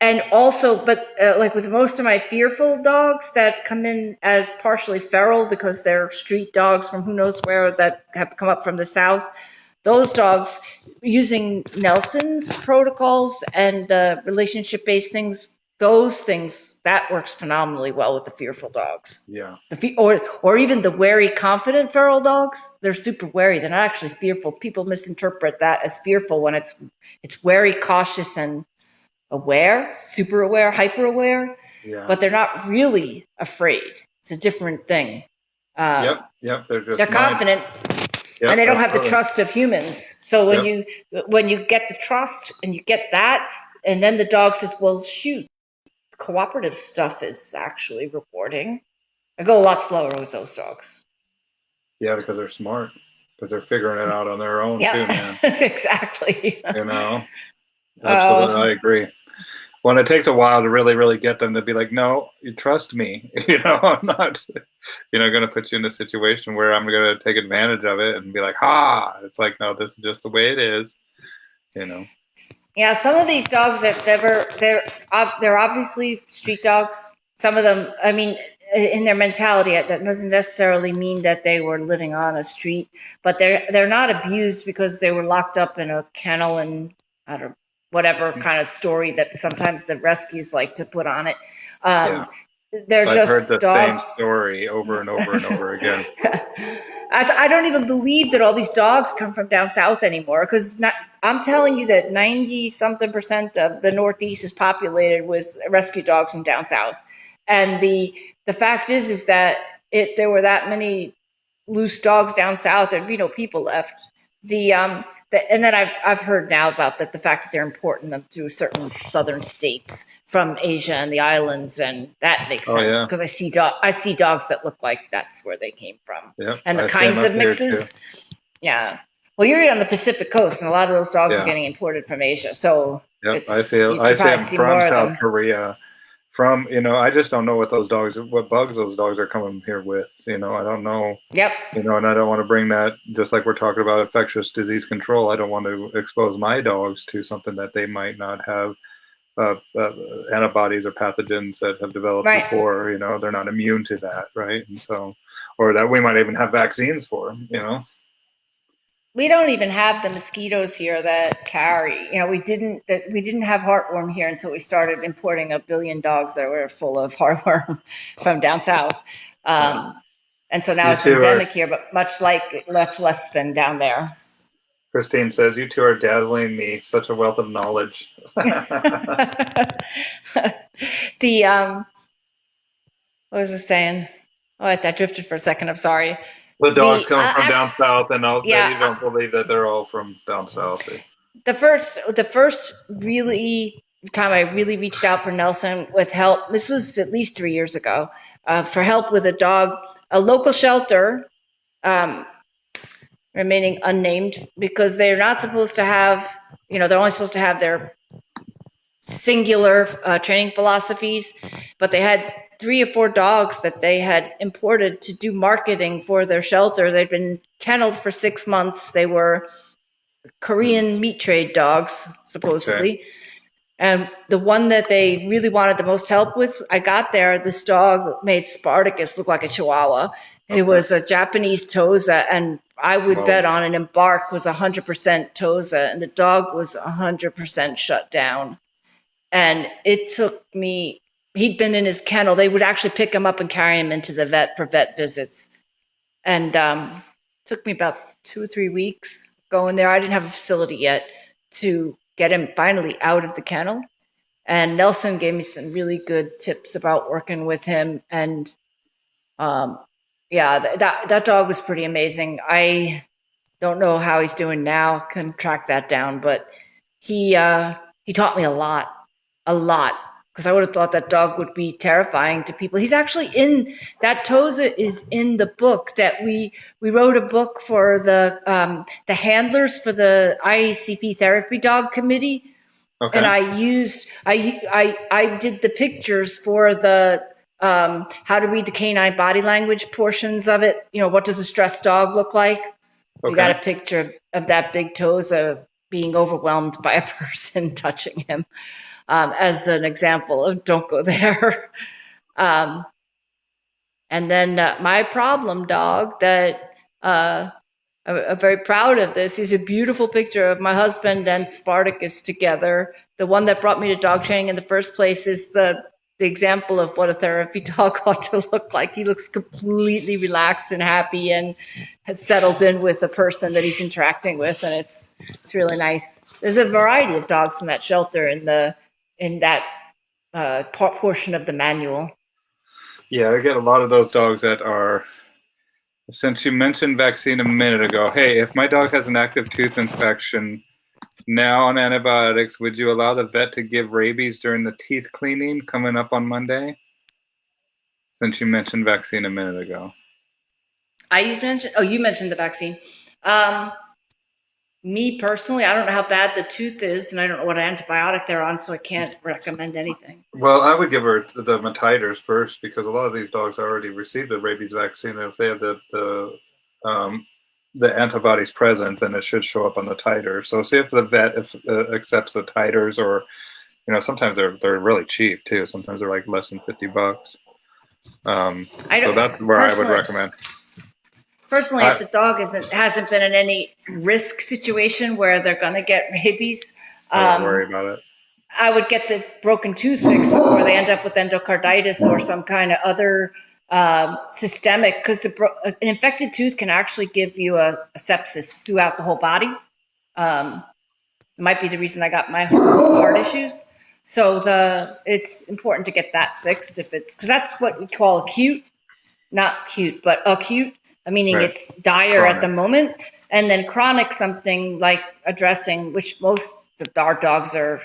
And also, but like with most of my fearful dogs that come in as partially feral because they're street dogs from who knows where that have come up from the south, those dogs, using Nelson's protocols and relationship-based things, those things, that works phenomenally well with the fearful dogs. Yeah. Or even the wary, confident feral dogs. They're super wary. They're not actually fearful. People misinterpret that as fearful when it's wary, cautious, and aware, super aware, hyper aware, but they're not really afraid. It's a different thing. Yep. They're confident, and they don't have the trust of humans. So when you get the trust and you get that, and then the dog says, "Well, shoot, cooperative stuff is actually rewarding." I go a lot slower with those dogs. Yeah, because they're smart. Because they're figuring it out on their own too, man. Exactly. You know, absolutely, I agree. Well, it takes a while to really, really get them to be like, no, you trust me. You know, I'm not, going to put you in a situation where I'm going to take advantage of it and be like, ha. It's like, no, this is just the way it is. You know. Yeah, some of these dogs they're obviously street dogs. Some of them, I mean, in their mentality, that doesn't necessarily mean that they were living on a street, but they're not abused because they were locked up in a kennel and I don't know, whatever kind of story that sometimes the rescues like to put on it. They're I've just heard the dogs. same story over and over and over again. I don't even believe that all these dogs come from down south anymore, because I'm telling you that 90-something% of the Northeast is populated with rescue dogs from down south. And the fact is that there were that many loose dogs down south, there'd be no people left. And then I've heard now about the fact that they're importing to certain southern states from Asia and the islands, and that makes sense because I see dogs that look like that's where they came from. Yep, and the kinds of mixes. Yeah. Well, you're on the Pacific coast, and a lot of those dogs are getting imported from Asia. So I see them from South Korea. From, I just don't know what bugs those dogs are coming here with. I don't know. Yep. And I don't want to bring that, just like we're talking about infectious disease control. I don't want to expose my dogs to something that they might not have antibodies or pathogens that have developed before. They're not immune to that, right? And so, or that we might even have vaccines for. We don't even have the mosquitoes here that carry. We didn't have heartworm here until we started importing 1 billion dogs that were full of heartworm from down south. And so now it's endemic here, but much less than down there. Christine says, "You two are dazzling me. Such a wealth of knowledge." What was I saying? Oh, I drifted for a second. I'm sorry. The dogs coming from down south, and you don't believe that they're all from down south. The first really time I really reached out for Nelson with help, this was at least 3 years ago, for help with a dog, a local shelter, remaining unnamed, because they're not supposed to have, they're only supposed to have their singular training philosophies, but they had 3 or 4 dogs that they had imported to do marketing for their shelter. They'd been kenneled for 6 months. They were Korean meat trade dogs, supposedly. Okay. And the one that they really wanted the most help with, I got there, this dog made Spartacus look like a Chihuahua. Okay. It was a Japanese Tosa, and I would bet on an Embark was 100% Tosa, and the dog was 100% shut down. And it took me, he'd been in his kennel. They would actually pick him up and carry him into the vet for vet visits. And it took me about 2 or 3 weeks going there. I didn't have a facility yet to get him finally out of the kennel. And Nelson gave me some really good tips about working with him. And that dog was pretty amazing. I don't know how he's doing now, couldn't track that down, but he taught me a lot, because I would have thought that dog would be terrifying to people. He's actually that Tosa is in the book that we wrote a book for the handlers for the IACP therapy dog committee. And Okay. I did the pictures for the how to read the canine body language portions of it. What does a stressed dog look like? We got Okay. a picture of that big Toza being overwhelmed by a person touching him as an example of don't go there. um, and then my problem dog that I'm very proud of this. He's a beautiful picture of my husband and Spartacus together. The one that brought me to dog training in the first place is the example of what a therapy dog ought to look like. He looks completely relaxed and happy and has settled in with the person that he's interacting with, and it's really nice. There's a variety of dogs from that shelter in that portion of the manual. Yeah, I get a lot of those dogs that are. Since you mentioned vaccine a minute ago, hey, if my dog has an active tooth infection now on antibiotics, would you allow the vet to give rabies during the teeth cleaning coming up on Monday? Since you mentioned vaccine a minute ago. You mentioned the vaccine. Um, Me personally, I don't know how bad the tooth is, and I don't know what antibiotic they're on, so I can't recommend anything. Well, I would give her the titers first because a lot of these dogs already received the rabies vaccine, and if they have the antibodies present, then it should show up on the titer. So see if the vet accepts the titers, or sometimes they're really cheap too. Sometimes they're like less than $50. I So don't that's where I would recommend. personally, if the dog hasn't been in any risk situation where they're going to get rabies, I wouldn't worry about it. I would get the broken tooth fixed before they end up with endocarditis or some kind of other systemic, because an infected tooth can actually give you a sepsis throughout the whole body. It might be the reason I got my heart issues. So it's important to get that fixed because that's what we call acute, not cute, but acute, meaning Right. it's dire Chronic. at the moment. And then chronic, something like addressing, which most of our dogs are,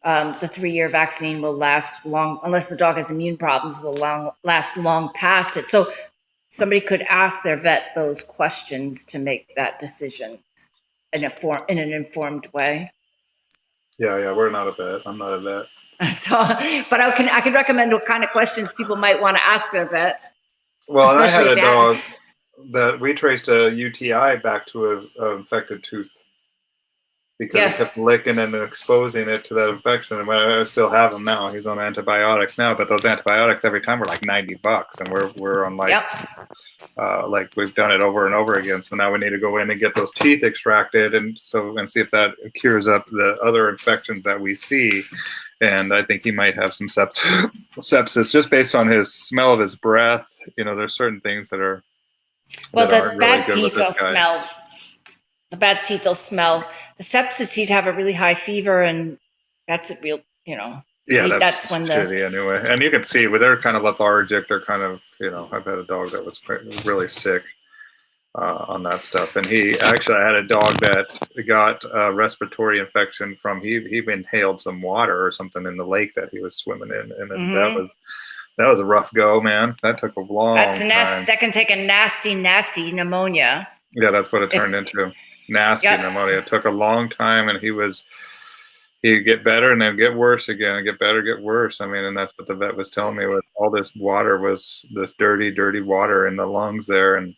the 3-year vaccine will last long, unless the dog has immune problems, will last long past it. So somebody could ask their vet those questions to make that decision in an informed way. Yeah, we're not a vet. I'm not a vet. So, but I can recommend what kind of questions people might want to ask their vet. Well, and I had Especially a dog that we traced a UTI back to an infected tooth because he kept licking and exposing it to that infection. And I still have him now. He's on antibiotics now, but those antibiotics every time were like $90, and we're on like we've done it over and over again. So now we need to go in and get those teeth extracted and see if that cures up the other infections that we see. And I think he might have some sepsis just based on his smell of his breath. There's certain things that are. Well, the bad teeth will smell. The bad teeth will smell. The sepsis, he'd have a really high fever, and that's a real, Yeah, that's when shitty anyway. And you can see they're kind of lethargic. They're kind of, I've had a dog that was really sick on that stuff. And I had a dog that got a respiratory infection from, he inhaled some water or something in the lake that he was swimming in. And that was a rough go, man. That took a long time. That can take a nasty, nasty pneumonia. Yeah, that's what it turned into. Nasty pneumonia. It took a long time, and he'd get better and then get worse again, and get better, get worse. I mean, and that's what the vet was telling me. With all this water, was this dirty, dirty water in the lungs there, and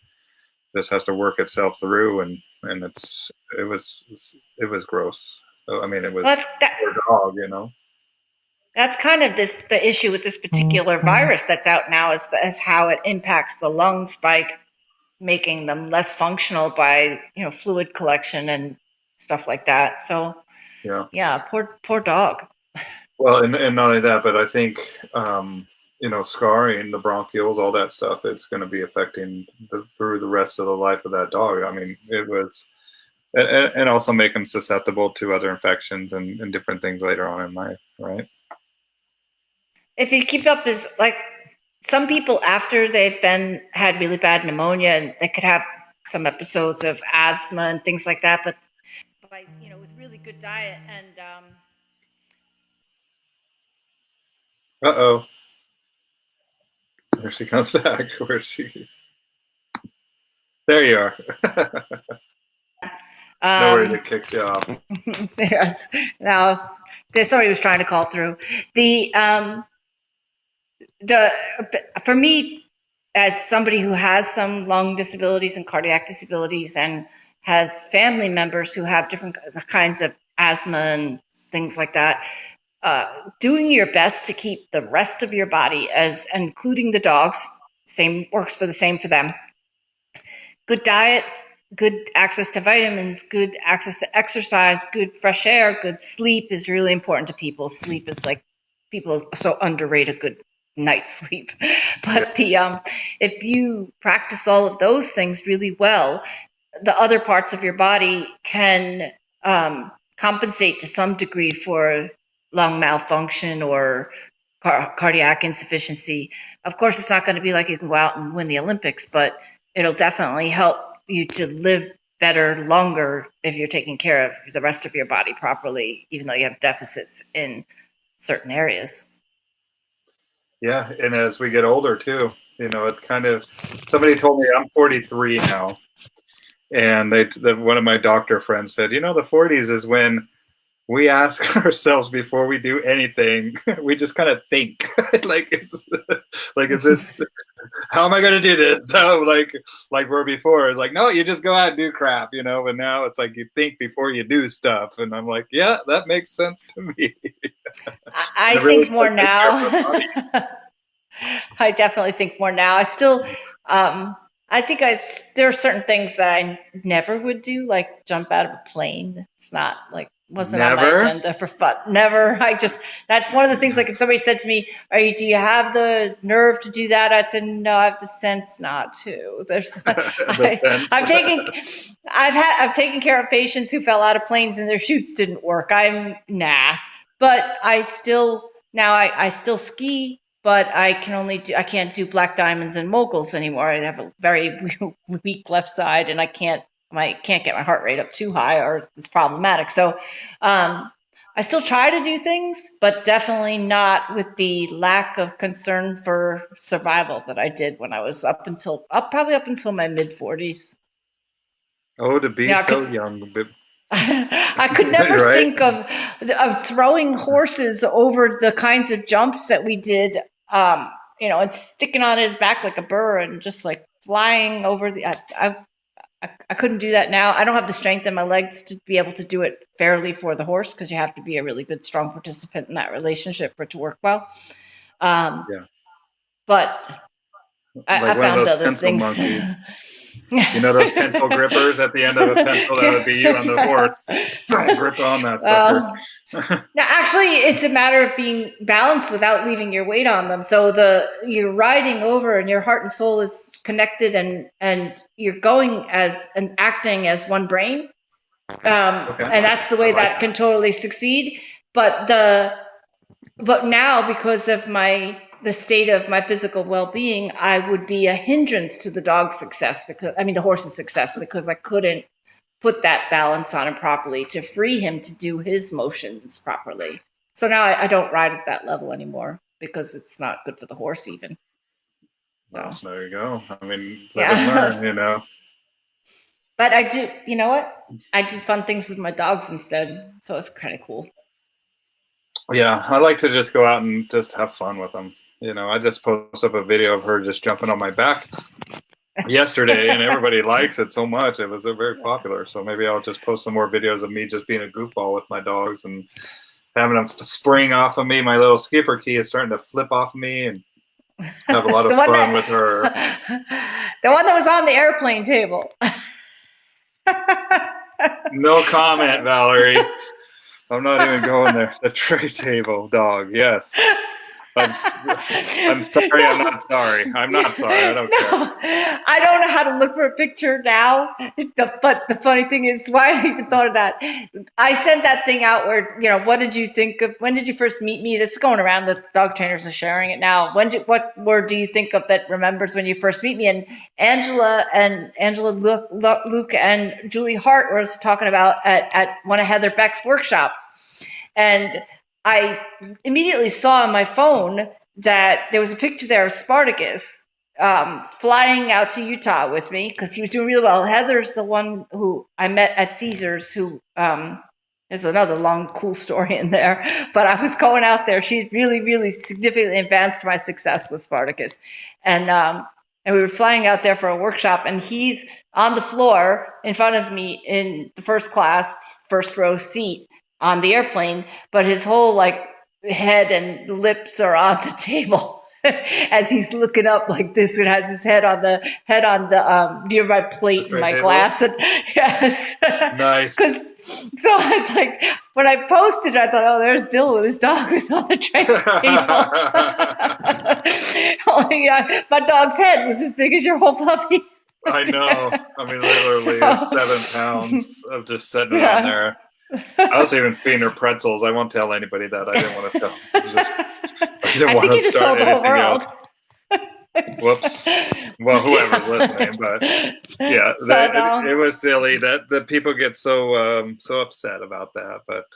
this has to work itself through, and it was gross. So, I mean, it was poor dog, That's kind of the issue with this particular virus that's out now is how it impacts the lungs by making them less functional by fluid collection and stuff like that. So yeah, poor dog. Well, and not only that, but I think scarring, the bronchioles, all that stuff, it's going to be affecting through the rest of the life of that dog. I mean, it was, and also make them susceptible to other infections and different things later on in life, right? If you keep up this, like some people after they've had really bad pneumonia, and they could have some episodes of asthma and things like that, but by with really good diet and Uh-oh. There she comes back. Where's she? There you are. No worries, it kicks you off. Yes. Now, somebody was trying to call through. The for me, as somebody who has some lung disabilities and cardiac disabilities, and has family members who have different kinds of asthma and things like that, doing your best to keep the rest of your body, as including the dogs, same works for the same for them. Good diet, good access to vitamins, good access to exercise, good fresh air, good sleep is really important to people. Sleep is like, people so underrate a good night's sleep. But if you practice all of those things really well, the other parts of your body can compensate to some degree for lung malfunction or cardiac insufficiency. Of course, it's not going to be like you can go out and win the Olympics, but it'll definitely help you to live better, longer, if you're taking care of the rest of your body properly, even though you have deficits in certain areas. Yeah, and as we get older too, it's kind of, somebody told me I'm 43 now, and one of my doctor friends said, the 40s is when we ask ourselves before we do anything, we just kind of think, is this, how am I going to do this? So like where before, it's like, no, you just go out and do crap, but now it's like you think before you do stuff. And I'm like, yeah, that makes sense to me. I think more now. I definitely think more now. I still, I think there are certain things that I never would do, like jump out of a plane. It's not wasn't on my agenda for fun. Never. That's one of the things, like if somebody said to me, do you have the nerve to do that? I said, no, I have the sense not to. I've taken care of patients who fell out of planes and their chutes didn't work. But I still ski, but I can't do black diamonds and moguls anymore. I have a very weak left side, and I can't get my heart rate up too high, or it's problematic. So I still try to do things, but definitely not with the lack of concern for survival that I did when I was probably up until my mid-40s. Oh, to be so young. I could never think of throwing horses over the kinds of jumps that we did, and sticking on his back like a burr and just like flying over I couldn't do that now. I don't have the strength in my legs to be able to do it fairly for the horse, because you have to be a really good, strong participant in that relationship for it to work well. But I found other things. Those pencil grippers at the end of a pencil, that would be you on the horse. Grip on that sucker. Now, actually, it's a matter of being balanced without leaving your weight on them. So you're riding over, and your heart and soul is connected, and you're going and acting as one brain. And that's the way that can totally succeed. But now, because of the state of my physical well-being, I would be a hindrance to the dog's success, the horse's success, because I couldn't put that balance on him properly to free him to do his motions properly. So now I don't ride at that level anymore, because it's not good for the horse even. Well, there you go. Live and learn, But I do, you know what? I do fun things with my dogs instead, so it's kind of cool. Yeah, I like to just go out and just have fun with them. I just posted up a video of her just jumping on my back yesterday, and everybody likes it so much. It was very popular. So maybe I'll just post some more videos of me just being a goofball with my dogs and having them spring off of me. My little skipper key is starting to flip off of me, and have a lot of fun with her. The one that was on the airplane table. No comment, Valerie. I'm not even going there. The tray table dog, yes. I'm sorry. No. I'm not sorry. I'm not sorry. I don't care. I don't know how to look for a picture now. But the funny thing is, why I even thought of that. I sent that thing out where, what did you think of? When did you first meet me? This is going around. The dog trainers are sharing it now. What word do you think of that remembers when you first meet me? And Angela, Luke, and Julie Hart was talking about at one of Heather Beck's workshops, and I immediately saw on my phone that there was a picture there of Spartacus flying out to Utah with me because he was doing really well. Heather's the one who I met at Caesars, who there's another long, cool story in there. But I was going out there. She really, really significantly advanced my success with Spartacus. And we were flying out there for a workshop, and he's on the floor in front of me in the first class, first row seat on the airplane, but his whole like head and lips are on the table. As he's looking up like this, and has his head on the near my plate and my glass. And, yes, nice. So I was like, when I posted, I thought, oh, there's Bill with his dog with all the trays people. Only my dog's head was as big as your whole puppy. I know. I mean, literally 7 pounds of just sitting on there. I was even feeding her pretzels. I won't tell anybody that. I didn't want to tell. I think you just told the whole world. Whoops. Well, whoever's listening, but yeah, it was silly that the people get so upset about that. But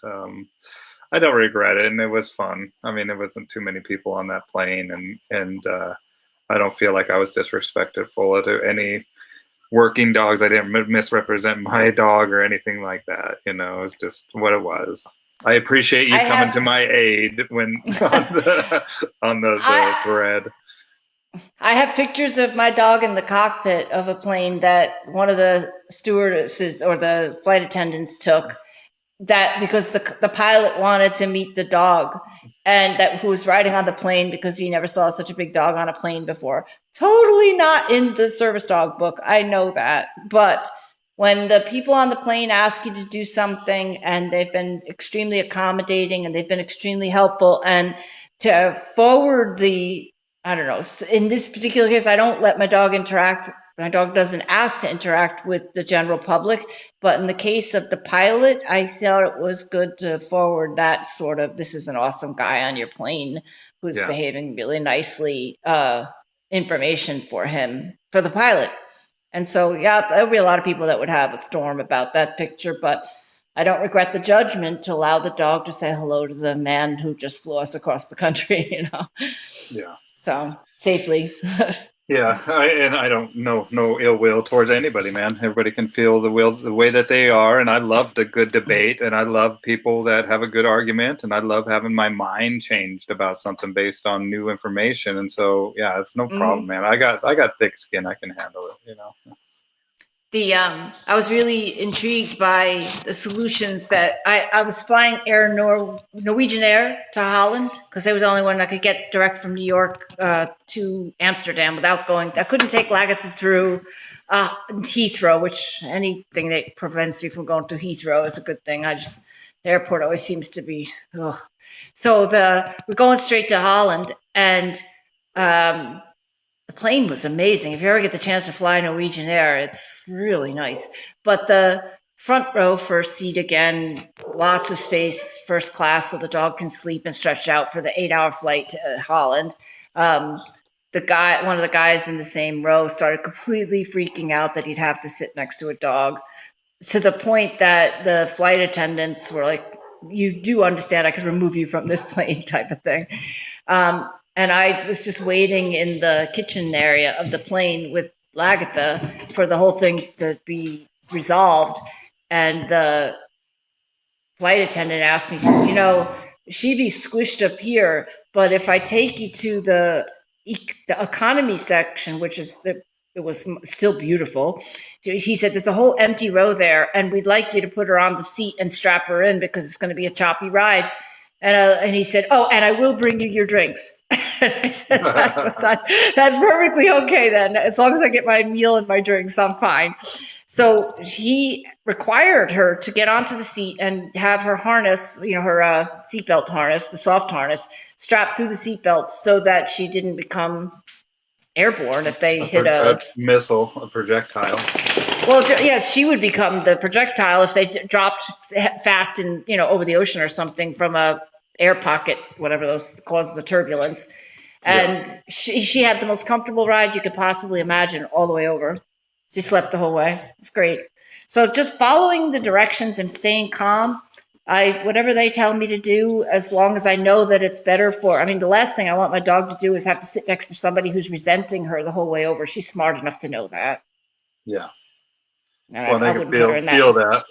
I don't regret it, and it was fun. I mean, there wasn't too many people on that plane, and I don't feel like I was disrespectful to any working dogs. I didn't misrepresent my dog or anything like that. You know, it was just what it was. I appreciate you coming to my aid when on the thread. I have pictures of my dog in the cockpit of a plane that one of the stewardesses or the flight attendants took, that because the pilot wanted to meet the dog, and that who was riding on the plane because he never saw such a big dog on a plane before. Totally not in the service dog book. I know that, but when the people on the plane ask you to do something, and they've been extremely accommodating and they've been extremely helpful, and to forward I don't know, in this particular case, I don't let my dog interact. My dog doesn't ask to interact with the general public. But in the case of the pilot, I thought it was good to forward that sort of, this is an awesome guy on your plane who's behaving really nicely, information for him, for the pilot. And so, yeah, there'll be a lot of people that would have a storm about that picture, but I don't regret the judgment to allow the dog to say hello to the man who just flew us across the country, you know? Yeah. So, safely. Yeah, I don't know no ill will towards anybody, man. Everybody can feel the way that they are, and I love a good debate, and I love people that have a good argument, and I love having my mind changed about something based on new information. And so, yeah, it's no problem, man. I got thick skin. I can handle it, you know. I was really intrigued by the solutions that I was flying Norwegian Air to Holland because they was the only one I could get direct from New York to Amsterdam without going. I couldn't take Lagatha through Heathrow, which anything that prevents me from going to Heathrow is a good thing. The airport always seems to be. Ugh. So we're going straight to Holland, and the plane was amazing. If you ever get the chance to fly Norwegian Air, it's really nice. But the front row first seat again, lots of space, first class, so the dog can sleep and stretch out for the 8-hour flight to Holland. One of the guys in the same row started completely freaking out that he'd have to sit next to a dog, to the point that the flight attendants were like, "You do understand I could remove you from this plane," type of thing. And I was just waiting in the kitchen area of the plane with Lagatha for the whole thing to be resolved. And the flight attendant asked me, you know, she'd be squished up here, but if I take you to the economy section, which is it was still beautiful. He said, there's a whole empty row there, and we'd like you to put her on the seat and strap her in because it's going to be a choppy ride. And he said, oh, and I will bring you your drinks. I said, that's perfectly okay then. As long as I get my meal and my drinks, I'm fine. So he required her to get onto the seat and have her harness, you know, her seatbelt harness, the soft harness, strapped to the seatbelt so that she didn't become airborne if they hit a missile, a projectile. Well, yes, she would become the projectile if they dropped fast in, you know, over the ocean or something from a air pocket, whatever those causes the turbulence. And she had the most comfortable ride you could possibly imagine all the way over. She slept the whole way. It's great. So just following the directions and staying calm Whatever they tell me to do, as long as I know that it's better for, I mean, the last thing I want my dog to do is have to sit next to somebody who's resenting her the whole way over. She's smart enough to know that. Yeah. And Well, I they can wouldn't put her in that.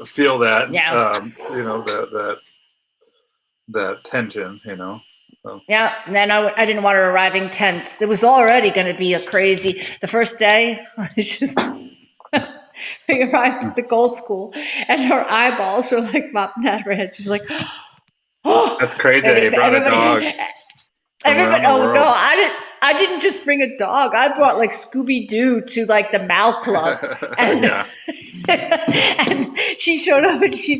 feel that, Yeah. that tension, So. Yeah, and then I didn't want her arriving tense. It was already going to be a crazy. The first day, we arrived at the Gold School, and her eyeballs were like popping out of her head. She's like, "Oh!" That's crazy. And You brought a dog. Everybody, oh no, I didn't just bring a dog. I brought like Scooby Doo to like the Mal Club, and and she showed up, and she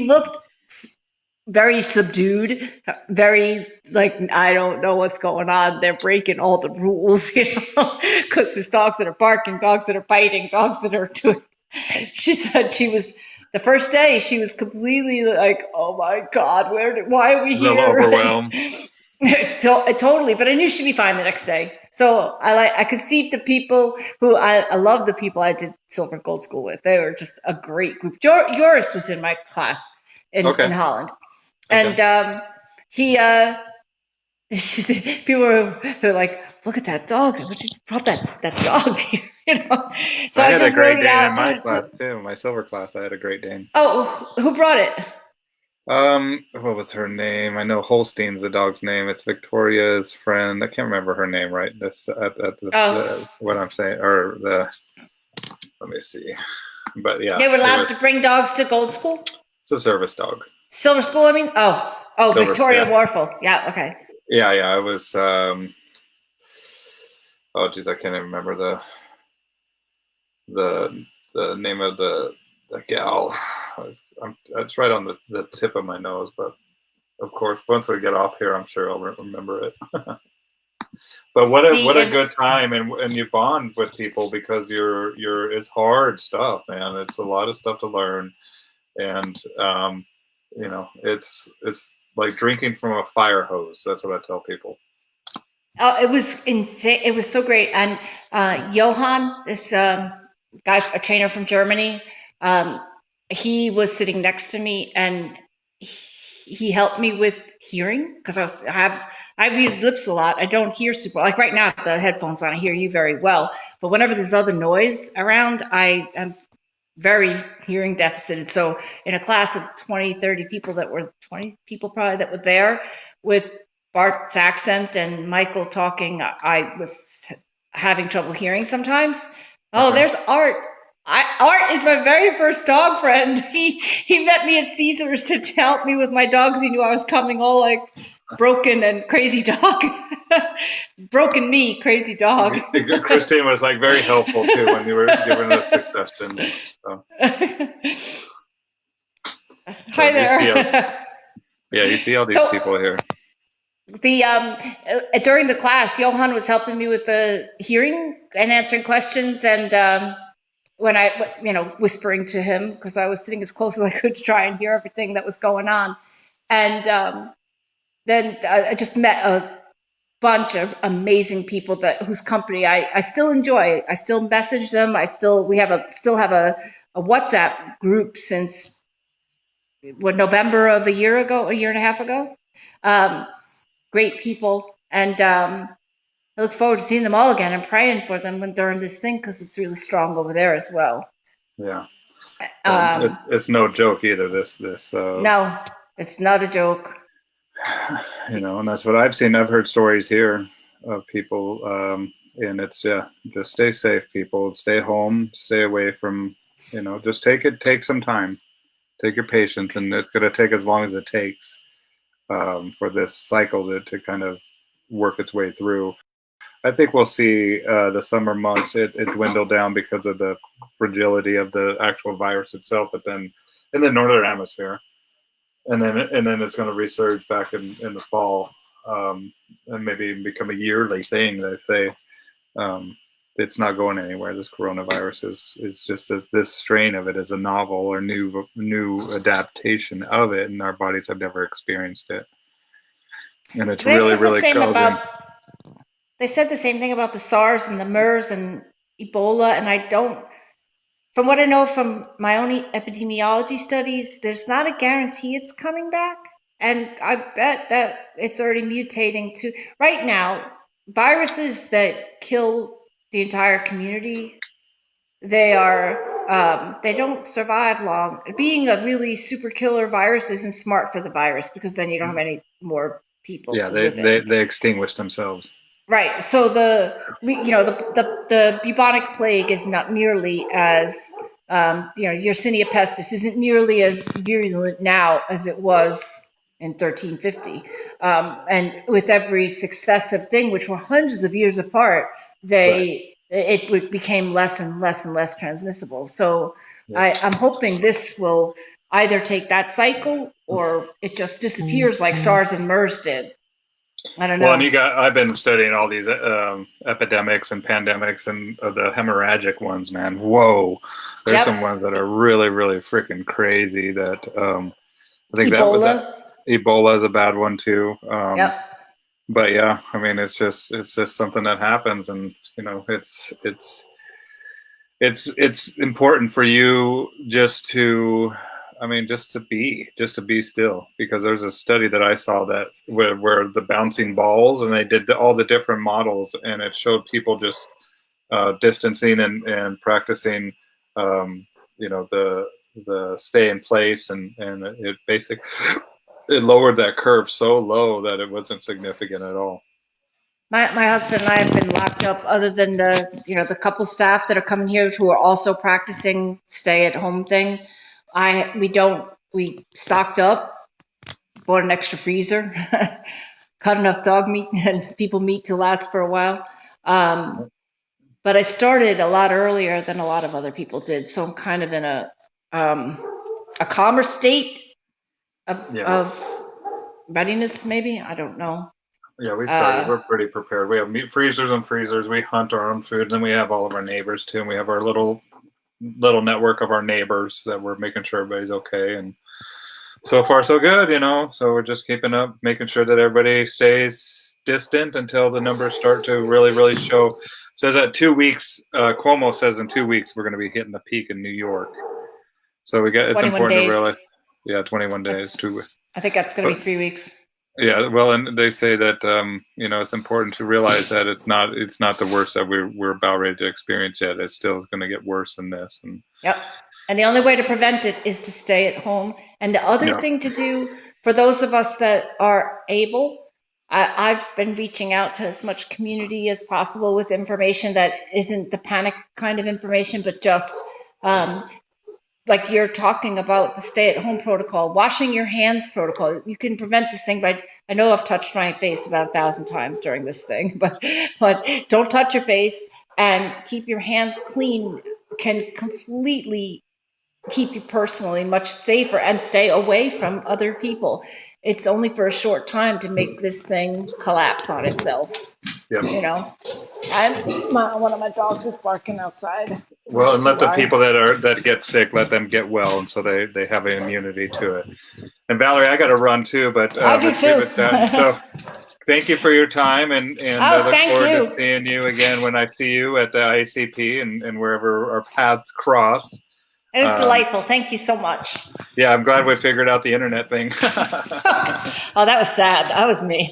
looked very subdued, very like, I don't know what's going on. They're breaking all the rules, because there's dogs that are barking, dogs that are biting, dogs that are doing. She said the first day she was completely like, oh my God, why are we here? A little overwhelmed. Totally, but I knew she'd be fine the next day. So I could see the people who I love the people I did Silver and Gold School with. They were just a great group. Joris was in my class in Holland. And people were like, look at that dog. You brought that dog here, So I had a Great Dane in my class too. My silver class, I had a Great Dane. Oh, who brought it? What was her name? I know Holstein's the dog's name. It's Victoria's friend. I can't remember her name right. What I'm saying, or let me see. But yeah, they were allowed to bring dogs to Gold School. It's a service dog. Silver School, I mean. Silver, Victoria Warfel. Yeah. Okay. Yeah. I was. Oh geez, I can't even remember the name of the gal. It's right on the tip of my nose, but of course, once I get off here, I'm sure I'll remember it. But what a good time, and you bond with people because it's hard stuff, man. It's a lot of stuff to learn, and it's like drinking from a fire hose. That's what I tell people. Oh, it was insane. It was so great. And Johann, this guy, a trainer from Germany, he was sitting next to me, and he helped me with hearing, because I read lips a lot. I don't hear super, like right now with the headphones on, I hear you very well. But whenever there's other noise around, I am very hearing deficit. So in a class of 20, 30 people 20 people probably that were there, with Bart's accent and Michael talking, I was having trouble hearing sometimes. Oh, there's Art. Art is my very first dog friend. He met me at Caesars to help me with my dogs. He knew I was coming, all like broken and crazy dog. Broken me, crazy dog. Christine was like very helpful too when you were giving us suggestions. So. Hi there. You see all these people here. During the class, Johan was helping me with the hearing and answering questions, and when I, whispering to him, because I was sitting as close as I could to try and hear everything that was going on. And then I just met a bunch of amazing people whose company I still enjoy. I still message them. We still have a WhatsApp group since November of a year and a half ago. Great people, and I look forward to seeing them all again and praying for them during this thing, because it's really strong over there as well. Yeah, it's no joke either. No, it's not a joke. And that's what I've seen. I've heard stories here of people, and it's just stay safe, people. Stay home, stay away from, just take some time, take your patience, and it's going to take as long as it takes for this cycle to kind of work its way through. I think we'll see the summer months it dwindle down because of the fragility of the actual virus itself, but then in the northern hemisphere, and then it's going to resurge back in the fall, and maybe even become a yearly thing. They say it's not going anywhere. This coronavirus is just this strain of it is a novel or new adaptation of it, and our bodies have never experienced it, and it's really causing. They said the same thing about the SARS and the MERS and Ebola, and I don't from what I know from my own epidemiology studies, there's not a guarantee it's coming back. And I bet that it's already mutating to right now. Viruses that kill the entire community, they don't survive long. Being a really super killer virus isn't smart for the virus because then you don't have any more people to live in. They extinguish themselves. Right. So the bubonic plague is not nearly as Yersinia pestis isn't nearly as virulent now as it was in 1350. And with every successive thing, which were hundreds of years apart, it became less and less and less transmissible. So I'm hoping this will either take that cycle or it just disappears like SARS and MERS did. I don't know. Well, and I've been studying all these epidemics and pandemics and the hemorrhagic ones, man. Whoa. There's some ones that are really, really freaking crazy that I think Ebola is a bad one too. But yeah, I mean, it's just something that happens, and it's important for you just to be still, because there's a study that I saw that where the bouncing balls, and they did all the different models, and it showed people just distancing and practicing, the stay in place, and it basically it lowered that curve so low that it wasn't significant at all. My husband and I have been locked up, other than the couple staff that are coming here who are also practicing stay at home thing. We stocked up, bought an extra freezer, cut enough dog meat and people meat to last for a while. But I started a lot earlier than a lot of other people did. So I'm kind of in a calmer state of readiness, maybe. I don't know. Yeah, we started. We're pretty prepared. We have meat freezers and freezers. We hunt our own food, and then we have all of our neighbors too. And we have our little network of our neighbors that we're making sure everybody's okay. And so far, so good, So we're just keeping up, making sure that everybody stays distant until the numbers start to really, really show. It says that 2 weeks. Cuomo says in 2 weeks we're going to be hitting the peak in New York. So it's important days. To realize. Yeah, 21 days. I think that's going to be 3 weeks. Yeah, well, and they say that it's important to realize that it's not the worst that we're about ready to experience yet. It's still going to get worse than this. And and the only way to prevent it is to stay at home. And the other thing to do for those of us that are able, I've been reaching out to as much community as possible with information that isn't the panic kind of information, but just like you're talking about the stay-at-home protocol, washing your hands protocol. You can prevent this thing by, I know I've touched my face about 1,000 times during this thing, but don't touch your face and keep your hands clean can completely keep you personally much safer and stay away from other people. It's only for a short time to make this thing collapse on itself. Yep. And one of my dogs is barking outside. Well, and let the people that get sick, let them get well, and so they have an immunity to it. And Valerie, I got to run too, but I do too. So thank you for your time, and I look forward to seeing you again when I see you at the ICP and wherever our paths cross. It was delightful. Thank you so much. Yeah, I'm glad we figured out the internet thing. Oh, that was sad. That was me.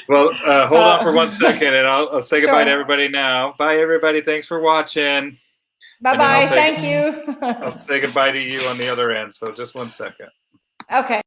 Well, hold on for 1 second, and I'll say goodbye to everybody now. Bye, everybody. Thanks for watching. Bye-bye. Thank you. I'll say goodbye to you on the other end, so just 1 second. Okay.